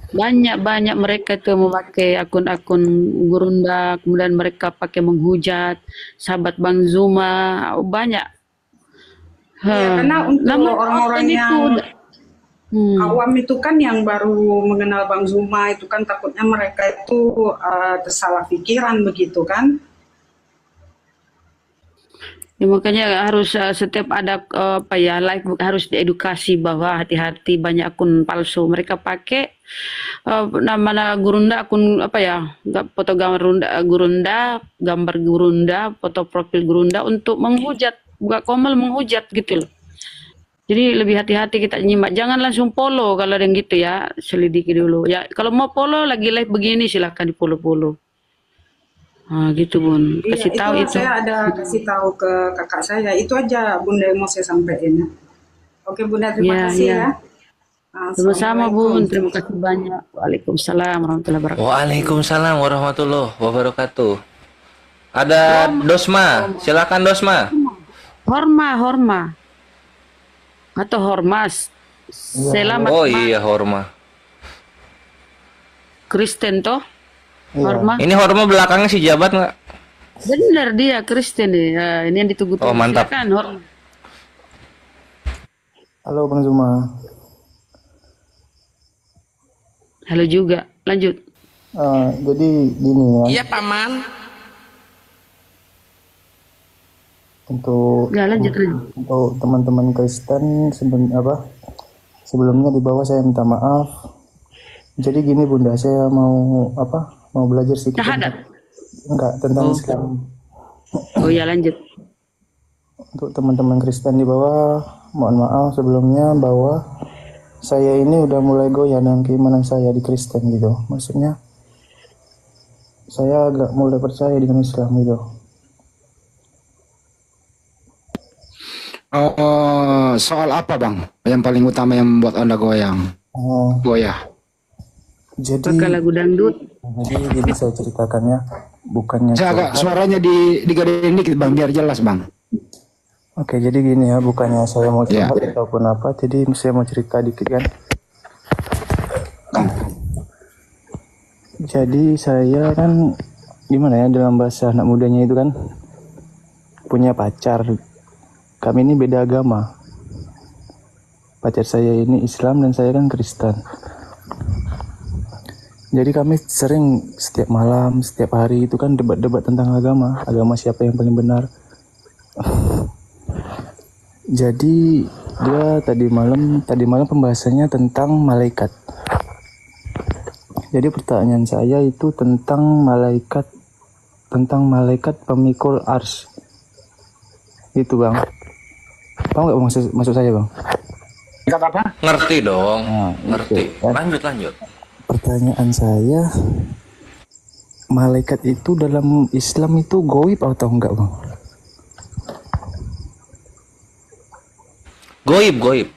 Banyak mereka itu memakai akun-akun Gurunda, kemudian mereka pakai menghujat sahabat Bang Zuma, banyak. Ya, karena untuk Nama orang-orang konten yang itu udah- awam itu kan yang baru mengenal Bang Zuma itu kan takutnya mereka itu tersalah pikiran begitu kan? Ya, makanya harus setiap ada live harus diedukasi bahwa hati-hati banyak akun palsu mereka pakai nama Gurunda akun foto Gurunda, gambar Gurunda, foto profil Gurunda untuk menghujat, buka komel menghujat gitu loh. Jadi lebih hati-hati kita nyimak, jangan langsung follow kalau ada yang gitu ya, selidiki dulu. Ya kalau mau follow lagi live begini silahkan di follow. Gitu Bun, Iya, kasih tahu itulah itu. saya ada kasih tahu ke kakak saya. Itu aja Bunda yang mau saya sampaikan ya. Oke Bunda, terima kasih ya. Sama-sama Bun, Assalamualaikum. terima kasih banyak. Waalaikumsalam warahmatullahi wabarakatuh. Waalaikumsalam warahmatullahi wabarakatuh. Ada Dosma, silakan Dosma. Horma. Atau Hormas. Selamat Oh iya Horma. Kristen toh? Horma. Ini Horma belakangnya si jabat nggak? Bener dia Kristen nih. Ini yang ditunggu-tunggu. Oh, mantap. Silakan, Horma. Halo Bang Zuma. Halo juga. Lanjut. Jadi gini ya. Iya paman. Untuk lanjut. Untuk teman-teman Kristen sebelumnya di bawah saya minta maaf. Jadi gini Bunda, saya mau belajar sedikit tentang Islam. Oh ya lanjut. Untuk teman-teman Kristen di bawah, mohon maaf sebelumnya bahwa saya ini udah mulai goyah dengan keimanan saya di Kristen gitu. Maksudnya saya agak mulai percaya dengan Islam gitu. Soal apa Bang? Yang paling utama yang membuat Anda goyah? Jadi pakai lagu dangdut. Jadi saya ceritakannya bukannya Saya agak suaranya digadein dikit Bang biar jelas Bang. Oke, jadi gini ya, bukannya saya mau curhat ataupun apa, jadi saya mau cerita dikit kan. Jadi saya kan gimana ya, dalam bahasa anak mudanya itu kan punya pacar. Kami ini beda agama. Pacar saya ini Islam dan saya kan Kristen. Jadi kami sering setiap malam, setiap hari itu kan debat-debat tentang agama siapa yang paling benar. Jadi dia tadi malam pembahasannya tentang malaikat. Jadi pertanyaan saya itu tentang malaikat pemikul ars. Itu Bang. Paham nggak Bang maksud saya Bang? Apa? Ngerti dong, ngerti. Lanjut. Pertanyaan saya, malaikat itu dalam Islam itu goib atau enggak Bang? Goib.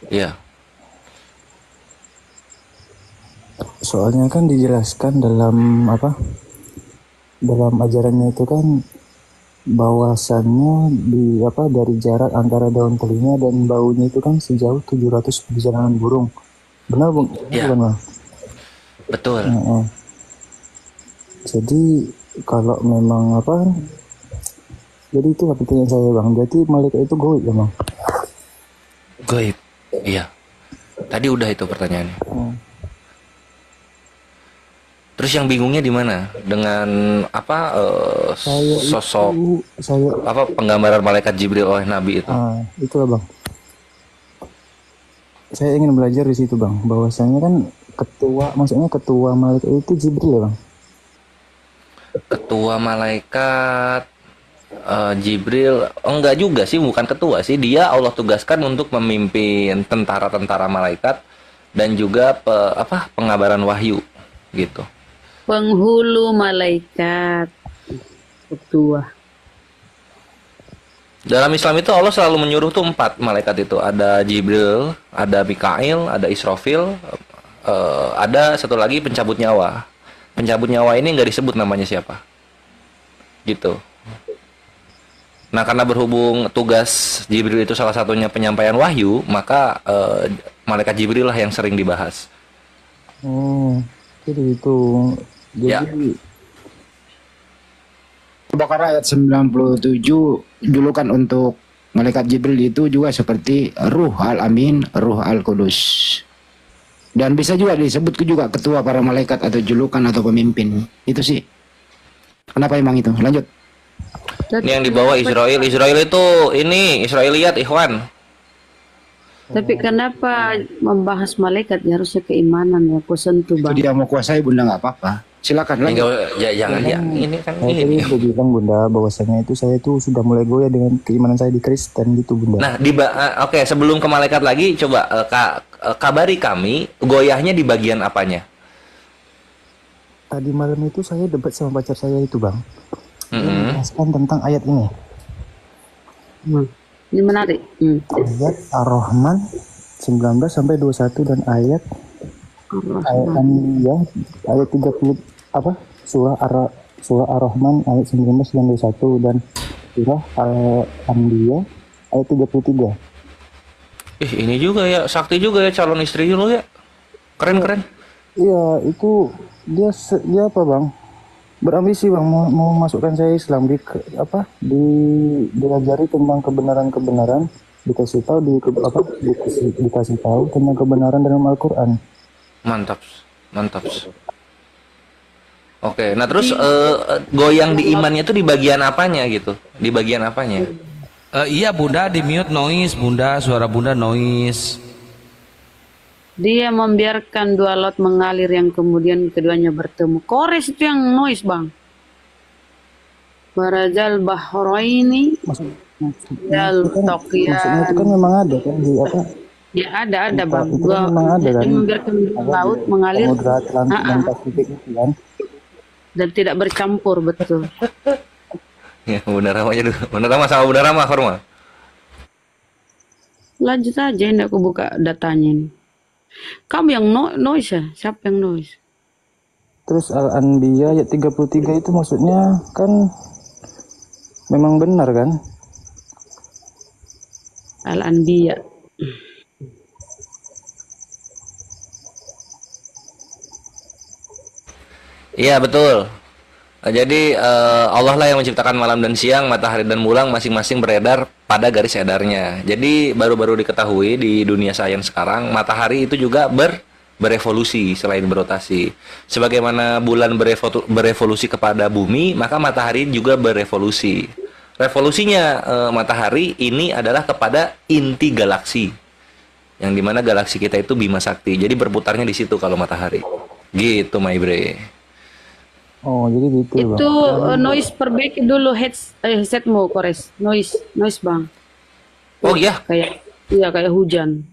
Iya. Soalnya kan dijelaskan dalam ajarannya itu kan bahwasannya dari jarak antara daun telinga dan baunya itu kan sejauh 700 perjalanan burung. Benar Bang? Ya. Bukan Bang? Betul. Jadi kalau memang jadi itu pertanyaan saya Bang. Berarti malaikat itu goib ya Bang? Goib. Iya. Tadi udah itu pertanyaannya. Terus yang bingungnya di mana? Dengan sosok penggambaran malaikat Jibril oleh Nabi itu? Itulah Bang. Saya ingin belajar di situ Bang. Bahwasanya kan ketua malaikat itu Jibril ya Bang? Ketua malaikat Jibril enggak juga sih, bukan ketua sih, dia Allah tugaskan untuk memimpin tentara-tentara malaikat dan juga pengabaran wahyu gitu. Penghulu malaikat. Ketua. Dalam Islam itu Allah selalu menyuruh tuh 4 malaikat itu. Ada Jibril, ada Mikail, ada Israfil, ada satu lagi pencabut nyawa. Pencabut nyawa ini nggak disebut namanya siapa. Gitu. Nah, karena berhubung tugas Jibril itu salah satunya penyampaian wahyu, maka malaikat Jibril lah yang sering dibahas. Oh, jadi itu. Jadi Ya. Al-Baqarah ayat 97 julukan untuk malaikat Jibril itu juga seperti Ruh Al-Amin, Ruh Al-Qudus. Dan bisa juga disebut juga ketua para malaikat atau julukan atau pemimpin. Itu sih. Kenapa emang itu? Lanjut. Ini yang dibawa Israel. Israel itu ini Israiliyat, ikhwan. Tapi kenapa membahas malaikat ya, harusnya keimanan ya, aku sentuh Itu bang. dia mau kuasai Bunda nggak apa-apa. Silakan lanjut. Jangan ya. Ini kan Saya tadi udah bilang Bunda bahwasanya itu saya itu sudah mulai goyah dengan keimanan saya di Kristen gitu Bunda. Nah, oke, sebelum ke malaikat lagi, coba kabari kami goyahnya di bagian apanya? Tadi malam itu saya debat sama pacar saya itu Bang. Dia menjelaskan tentang ayat ini. Ini menarik. Ayat Ar-Rahman 19 sampai 21 dan ayat An-Niyah ayat 30 surah Ar-Rahman ayat 19 dan 21 dan surah Al-Anbiya ayat 33. Ini juga ya, sakti juga ya calon istri lu ya. Keren. Iya, itu dia apa Bang? Berambisi Bang mau masukkan saya Islam diajari tentang kebenaran-kebenaran, dikasih tahu dikasih tahu tentang kebenaran dalam Al-Qur'an. Mantap. Oke, nah terus goyang di imannya itu di bagian apanya gitu? Di bagian apanya? Iya Bunda, di mute noise Bunda, suara Bunda noise. Dia membiarkan 2 laut mengalir yang kemudian keduanya bertemu. Kores itu yang noise bang. Barajal Bahraini. Maksudnya itu kan memang ada kan di apa? Ya ada bang. Itu kan memang ada kan. Membiarkan laut mengalir. Samudra Atlantik dan Pasifik itu kan. Dan tidak bercampur betul. Ya, Bunda Rama aja dulu. Bunda Rama sama Bunda Rama, Horma. Lanjut aja, ini aku buka datanya ini. Kamu yang noise ya? Siapa yang noise? Terus Al-Anbiya ayat 33 itu maksudnya kan memang benar kan? Al-Anbiya. Iya betul. Jadi Allah lah yang menciptakan malam dan siang, matahari dan bulan masing-masing beredar pada garis edarnya. Jadi baru-baru diketahui di dunia sains sekarang, matahari itu juga berevolusi selain berotasi. Sebagaimana bulan berevolusi kepada bumi, maka matahari juga berevolusi. Revolusinya matahari ini adalah kepada inti galaksi, yang dimana galaksi kita itu Bima Sakti. Jadi berputarnya di situ kalau matahari. Gitu, my bre. Oh, jadi gitu Bang. Itu noise perbaiki dulu headsetmu, Kores. Noise Bang. Oh iya. Kayak hujan.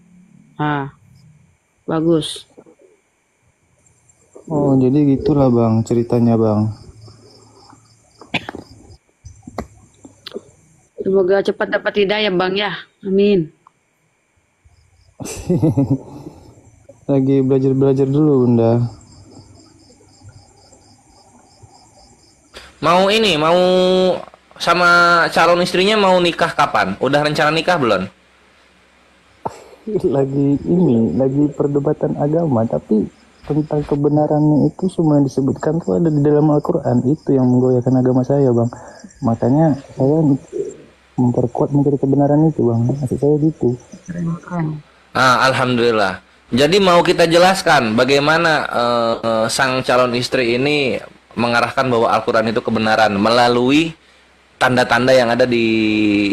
Bagus. Oh, jadi gitulah Bang ceritanya Bang. Semoga cepat dapat hidayah Bang ya. Amin. Lagi belajar dulu Bunda. Mau sama calon istrinya mau nikah kapan? Udah rencana nikah belum? Lagi perdebatan agama, tapi tentang kebenarannya itu semua yang disebutkan tuh ada di dalam Al-Quran. Itu yang menggoyahkan agama saya Bang. Makanya saya memperkuat mencari kebenaran itu Bang. Maksud saya gitu. Alhamdulillah. Jadi mau kita jelaskan bagaimana sang calon istri ini mengarahkan bahwa Al-Quran itu kebenaran melalui tanda-tanda yang ada di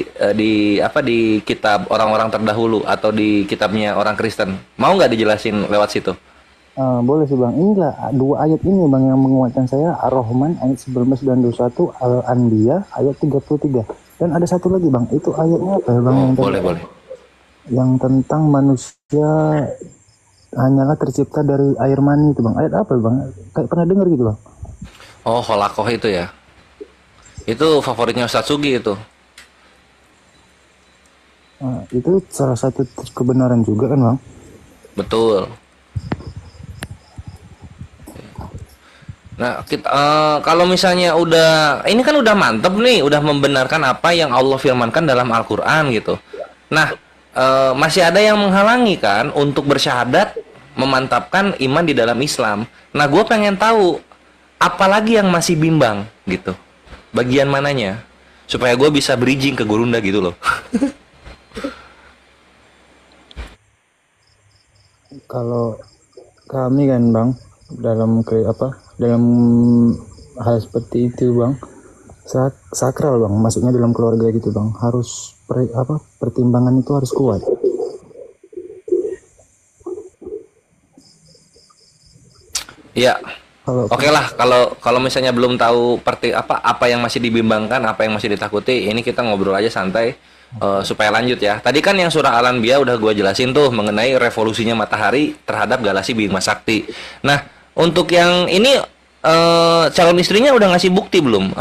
kitab orang-orang terdahulu atau di kitabnya orang Kristen. Mau nggak dijelasin lewat situ? Boleh sih Bang. Inilah 2 ayat ini Bang yang menguatkan saya. Ar-Rahman ayat 19 dan 21, Al-Anbiya ayat 33. Dan ada satu lagi Bang. Itu ayatnya apa ya Bang? Boleh. Yang tentang manusia hanyalah tercipta dari air mani itu bang. Ayat apa bang? Kayak pernah dengar gitu bang. Oh, holakoh itu ya. Itu favoritnya Ustadz Sugi itu. Nah, itu salah satu kebenaran juga kan bang? Betul. Nah, kita, kalau misalnya ini kan udah mantep nih, udah membenarkan apa yang Allah firmankan dalam Al-Quran gitu. Nah, masih ada yang menghalangi kan untuk bersyahadat, memantapkan iman di dalam Islam. Nah, gue pengen tahu, apalagi yang masih bimbang gitu. Bagian mananya? Supaya gue bisa bridging ke Gurunda gitu loh. Kalau kami kan bang, dalam hal seperti itu bang, sakral bang, maksudnya dalam keluarga gitu bang, harus pertimbangan itu harus kuat. Iya. Oke lah, kalau misalnya belum tahu apa yang masih dibimbangkan, apa yang masih ditakuti, ini kita ngobrol aja santai supaya lanjut ya. Tadi kan yang surah Al-Anbiya udah gue jelasin tuh mengenai revolusinya matahari terhadap galaksi Bima Sakti. Nah, untuk yang ini calon istrinya udah ngasih bukti belum?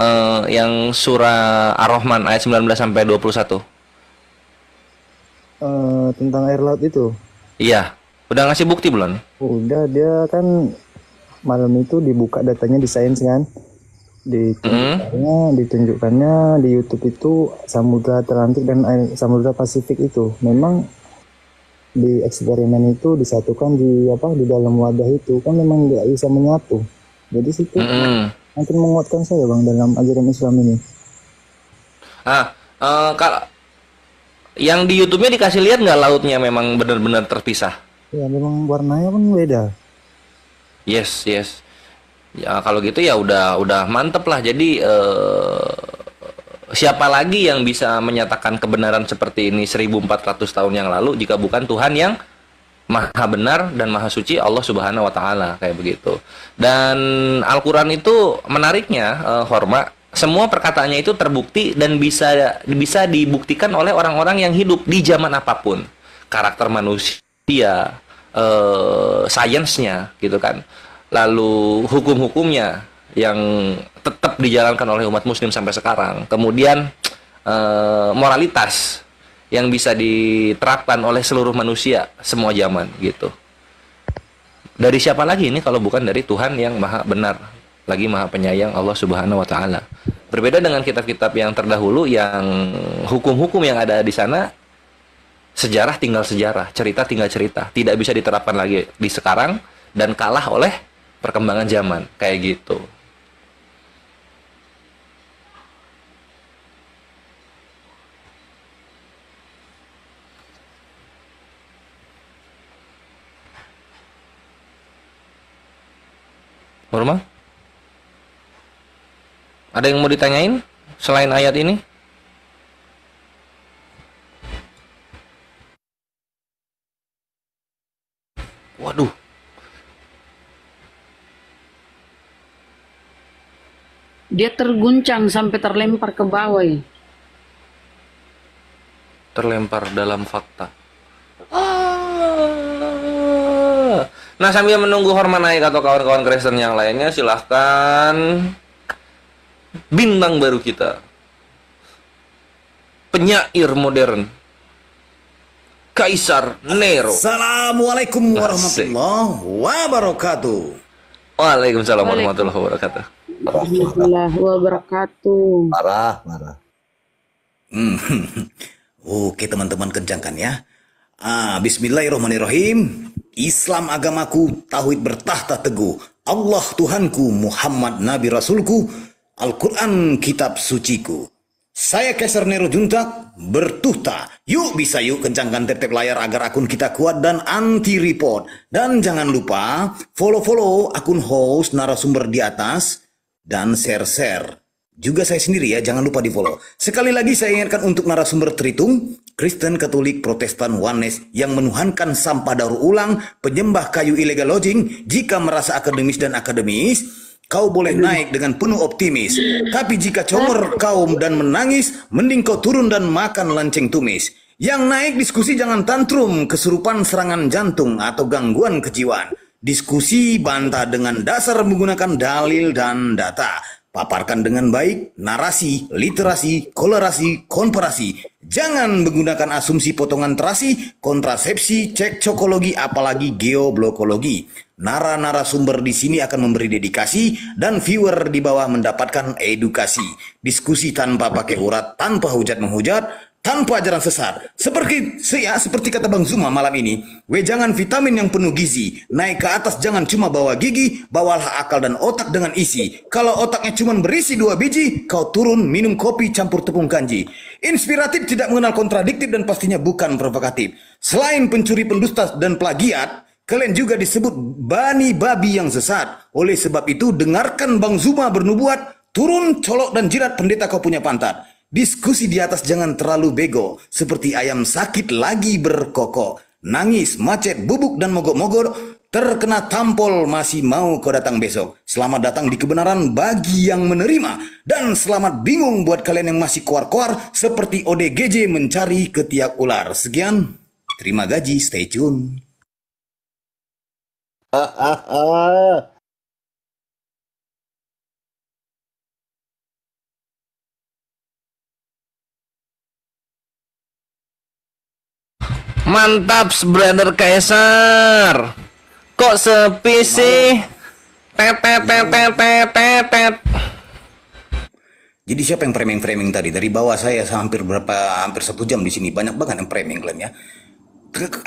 Yang surah Ar-Rahman ayat 19 sampai 21. Tentang air laut itu. Iya, udah ngasih bukti belum? Udah, dia kan malam itu dibuka datanya di Sains kan, ditunjukkannya di YouTube itu Samudra Atlantik dan Samudra Pasifik itu memang di eksperimen itu disatukan di dalam wadah itu kan memang nggak bisa menyatu. Jadi situ makin menguatkan saya bang dalam ajaran Islam ini. Kalau yang di YouTube-nya dikasih lihat nggak lautnya memang benar-benar terpisah? Ya memang warnanya pun beda. Yes. Ya kalau gitu ya udah mantep lah. Jadi siapa lagi yang bisa menyatakan kebenaran seperti ini 1400 tahun yang lalu jika bukan Tuhan yang Maha benar dan Maha suci, Allah Subhanahu wa taala, kayak begitu. Dan Al-Qur'an itu menariknya, Horma, semua perkataannya itu terbukti dan bisa dibuktikan oleh orang-orang yang hidup di zaman apapun. Karakter manusia, sainsnya gitu kan. Lalu hukum-hukumnya yang tetap dijalankan oleh umat muslim sampai sekarang. Kemudian moralitas yang bisa diterapkan oleh seluruh manusia semua zaman gitu. Dari siapa lagi ini kalau bukan dari Tuhan yang Maha benar, lagi Maha penyayang, Allah Subhanahu wa taala. Berbeda dengan kitab-kitab yang terdahulu yang hukum-hukum yang ada di sana sejarah tinggal sejarah, cerita tinggal cerita, tidak bisa diterapkan lagi di sekarang dan kalah oleh perkembangan zaman kayak gitu. Normal? Ada yang mau ditanyain selain ayat ini? Waduh. Dia terguncang sampai terlempar ke bawah ya. Terlempar dalam fakta. Nah, sambil menunggu Horma naik atau kawan-kawan Kristen yang lainnya, silahkan bintang baru kita, penyair modern, Kaisar Nero. Assalamualaikum warahmatullahi wabarakatuh. Waalaikumsalam warahmatullahi wabarakatuh. Warahmatullahi wabarakatuh. Marah. Oke teman-teman, kencangkan ya. Bismillahirrahmanirrahim. Islam agamaku, tauhid bertahta teguh. Allah Tuhanku, Muhammad Nabi Rasulku, Al-Quran kitab suciku. Saya Kaisar Nero Juntak bertuhta. Yuk kencangkan tap layar agar akun kita kuat dan anti report. Dan jangan lupa follow akun host narasumber di atas dan share. Juga saya sendiri ya, jangan lupa di follow. Sekali lagi saya ingatkan untuk narasumber Tritung, Kristen, Katolik, Protestan, Oneness yang menuhankan sampah daur ulang, penyembah kayu illegal lodging. Jika merasa akademis dan akademis, kau boleh naik dengan penuh optimis. Tapi jika comor kaum dan menangis, mending kau turun dan makan lanceng tumis. Yang naik diskusi jangan tantrum, kesurupan serangan jantung atau gangguan kejiwaan. Diskusi bantah dengan dasar menggunakan dalil dan data. Paparkan dengan baik narasi, literasi, kolerasi, komparasi. Jangan menggunakan asumsi potongan terasi, kontrasepsi, cek cokologi, apalagi geoblokologi. Narasumber di sini akan memberi dedikasi dan viewer di bawah mendapatkan edukasi. Diskusi tanpa pakai urat, tanpa hujat-menghujat, tanpa ajaran sesat. Seperti kata Bang Zuma malam ini, jangan vitamin yang penuh gizi. Naik ke atas jangan cuma bawa gigi, bawalah akal dan otak dengan isi. Kalau otaknya cuma berisi 2 biji, kau turun minum kopi campur tepung kanji. Inspiratif, tidak mengenal kontradiktif, dan pastinya bukan provokatif. Selain pencuri, pendusta, dan plagiat, kalian juga disebut bani babi yang sesat. Oleh sebab itu, dengarkan Bang Zuma bernubuat, turun, colok, dan jilat pendeta kau punya pantat. Diskusi di atas jangan terlalu bego, seperti ayam sakit lagi berkokok. Nangis, macet, bubuk, dan mogok-mogok, terkena tampol masih mau kau datang besok. Selamat datang di kebenaran bagi yang menerima. Dan selamat bingung buat kalian yang masih koar-koar, seperti ODGJ mencari ketiak ular. Sekian, terima gaji, stay tune. Mantap, brother Kaisar. Kok sepi sih? Tet. Jadi siapa yang framing tadi? Dari bawah saya hampir 1 jam di sini. Banyak banget yang framing kalian ya.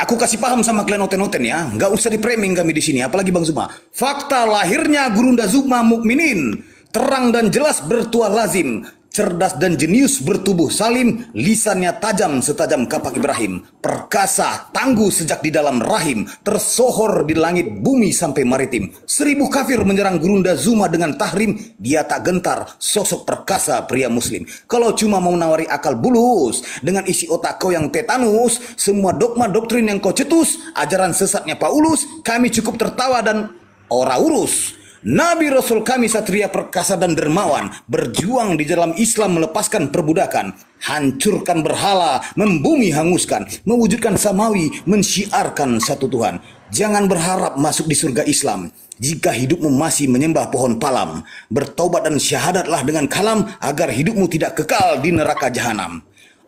Aku kasih paham sama kalian noten-noten ya. Nggak usah di framing kami di sini. Apalagi Bang Zuma. Fakta lahirnya Gurunda Zuma Mukminin. Terang dan jelas bertuah lazim. Cerdas dan jenius bertubuh salim, lisannya tajam setajam kapak Ibrahim, perkasa tangguh sejak di dalam rahim, tersohor di langit bumi sampai maritim. 1000 kafir menyerang Gurunda Zuma dengan tahrim, dia tak gentar, sosok perkasa pria muslim. Kalau cuma mau nawari akal bulus dengan isi otak kau yang tetanus, semua dogma doktrin yang kau cetus, ajaran sesatnya Paulus, kami cukup tertawa dan ora urus. Nabi Rasul kami satria perkasa dan dermawan, berjuang di dalam Islam melepaskan perbudakan, hancurkan berhala, membumi hanguskan, mewujudkan samawi, mensyiarkan satu Tuhan. Jangan berharap masuk di surga Islam jika hidupmu masih menyembah pohon palam. Bertobat dan syahadatlah dengan kalam agar hidupmu tidak kekal di neraka jahanam.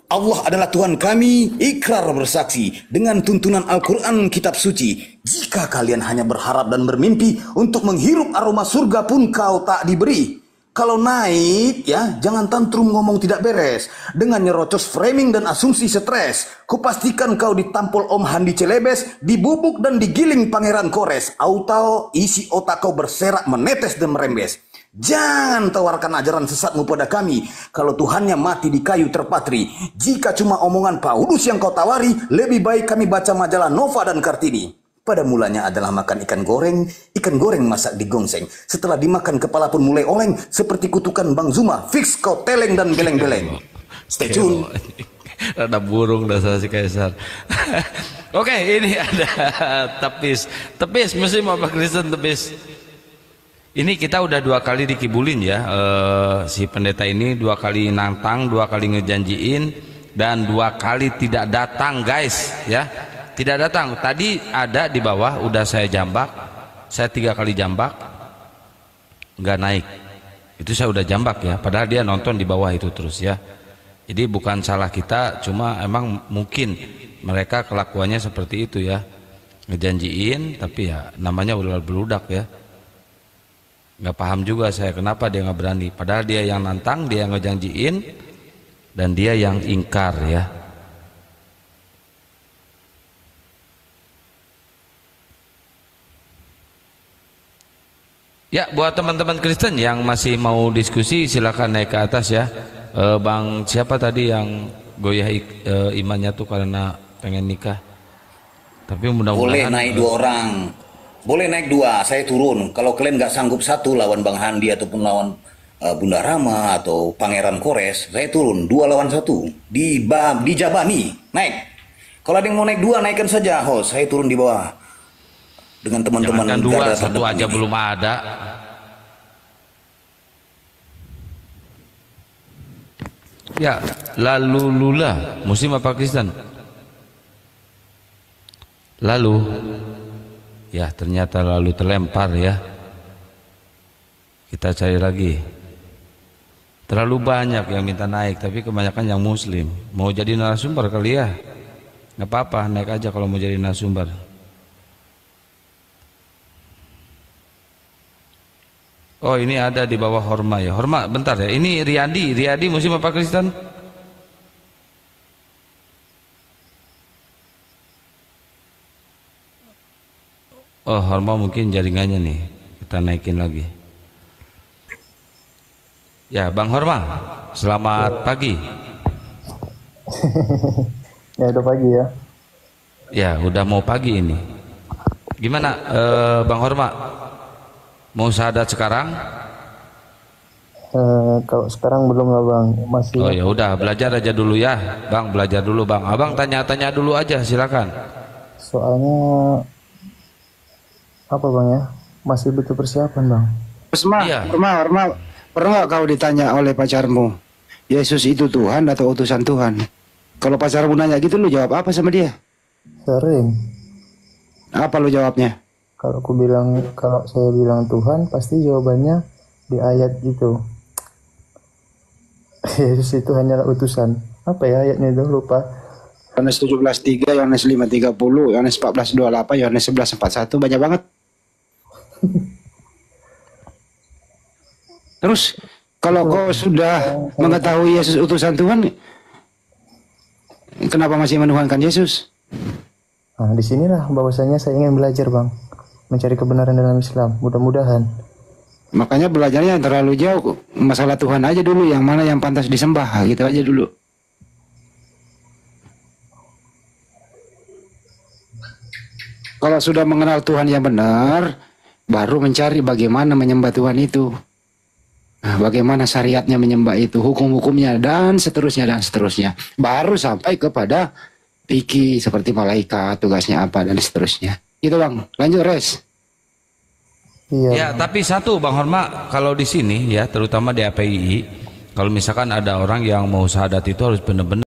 Allah adalah Tuhan kami, ikrar bersaksi dengan tuntunan Al-Quran kitab suci. Jika kalian hanya berharap dan bermimpi untuk menghirup aroma surga pun kau tak diberi. Kalau naik ya, jangan tantrum ngomong tidak beres. Dengan nyerocos framing dan asumsi stres. Kupastikan kau ditampol Om Handi Celebes, dibubuk dan digiling Pangeran Kores. Auto isi otak kau berserak menetes dan merembes. Jangan tawarkan ajaran sesatmu pada kami. Kalau Tuhannya mati di kayu terpatri. Jika cuma omongan Paulus yang kau tawari, lebih baik kami baca majalah Nova dan Kartini. Pada mulanya adalah makan ikan goreng masak di gongseng. Setelah dimakan kepala pun mulai oleng, seperti kutukan Bang Zuma. Fix kau teleng dan beleng-beleng. Stay tune. Ada burung dasar si Kaisar. Oke, ini ada tepis muslim apa Kristen tepis. Ini kita udah 2 kali dikibulin ya, si pendeta ini 2 kali nantang, 2 kali ngejanjiin, dan 2 kali tidak datang guys ya, tidak datang. Tadi ada di bawah, udah saya jambak, saya 3 kali jambak, nggak naik. Itu saya udah jambak ya, padahal dia nonton di bawah itu terus ya. Jadi bukan salah kita, cuma emang mungkin mereka kelakuannya seperti itu ya, ngejanjiin tapi ya namanya ular beludak ya. Nggak paham juga saya kenapa dia nggak berani, padahal dia yang nantang, dia yang ngejanjiin, dan dia yang ingkar ya. Ya, buat teman-teman Kristen yang masih mau diskusi silakan naik ke atas ya. Bang siapa tadi yang goyah imannya tuh karena pengen nikah, tapi mudah-mudahan boleh naik 2 orang. Boleh naik 2, saya turun. Kalau kalian nggak sanggup 1 lawan Bang Handi ataupun lawan Bunda Rama atau Pangeran Kores, saya turun 2 lawan 1 di Jabani. Naik. Kalau ada yang mau naik 2, naikkan saja. Host, saya turun di bawah dengan teman-teman. Jangan 2, 1 aja ini. Belum ada. Ya, lalu lula muslim apa Kristen? Lalu, ya ternyata lalu terlempar ya. Kita cari lagi. Terlalu banyak yang minta naik, tapi kebanyakan yang muslim. Mau jadi narasumber kali ya? Nggak apa-apa, naik aja kalau mau jadi narasumber. Oh ini ada di bawah Horma ya. Horma bentar ya. Ini Riyadi muslim apa Kristen? Oh Horma mungkin jaringannya nih. Kita naikin lagi. Ya Bang Horma, selamat pagi. Ya udah pagi ya. Ya udah mau pagi ini. Gimana Bang Horma? Mau syahadat sekarang? Kalau sekarang belum lah bang, masih. Oh ya udah belajar aja dulu ya, Bang belajar dulu Bang. Abang tanya-tanya dulu aja silakan. Soalnya apa bang ya? Masih butuh persiapan bang. Horma, pernah nggak kau ditanya oleh pacarmu, Yesus itu Tuhan atau utusan Tuhan? Kalau pacarmu nanya gitu, lu jawab apa sama dia? Sering. Apa lu jawabnya? Kalau saya bilang Tuhan, pasti jawabannya di ayat itu. Yesus itu hanyalah utusan. Apa ya ayatnya itu, lupa. Yohanes 17:3, Yohanes 5:30, Yohanes 14:28, Yohanes 11:41, banyak banget. Terus kalau kau sudah mengetahui Yesus utusan Tuhan, kenapa masih menuhankan Yesus? Nah, disinilah bahwasanya saya ingin belajar bang, mencari kebenaran dalam Islam. Mudah-mudahan. Makanya belajarnya terlalu jauh. Masalah Tuhan aja dulu, yang mana yang pantas disembah, gitu aja dulu. Kalau sudah mengenal Tuhan yang benar, baru mencari bagaimana menyembah Tuhan itu. Nah, bagaimana syariatnya menyembah itu, hukum-hukumnya, dan seterusnya. Baru sampai kepada fikih seperti malaikat, tugasnya apa, dan seterusnya. Itu bang, lanjut res. Iya. Ya tapi satu Bang Horma, kalau di sini ya terutama di APII, kalau misalkan ada orang yang mau syahadat itu harus benar-benar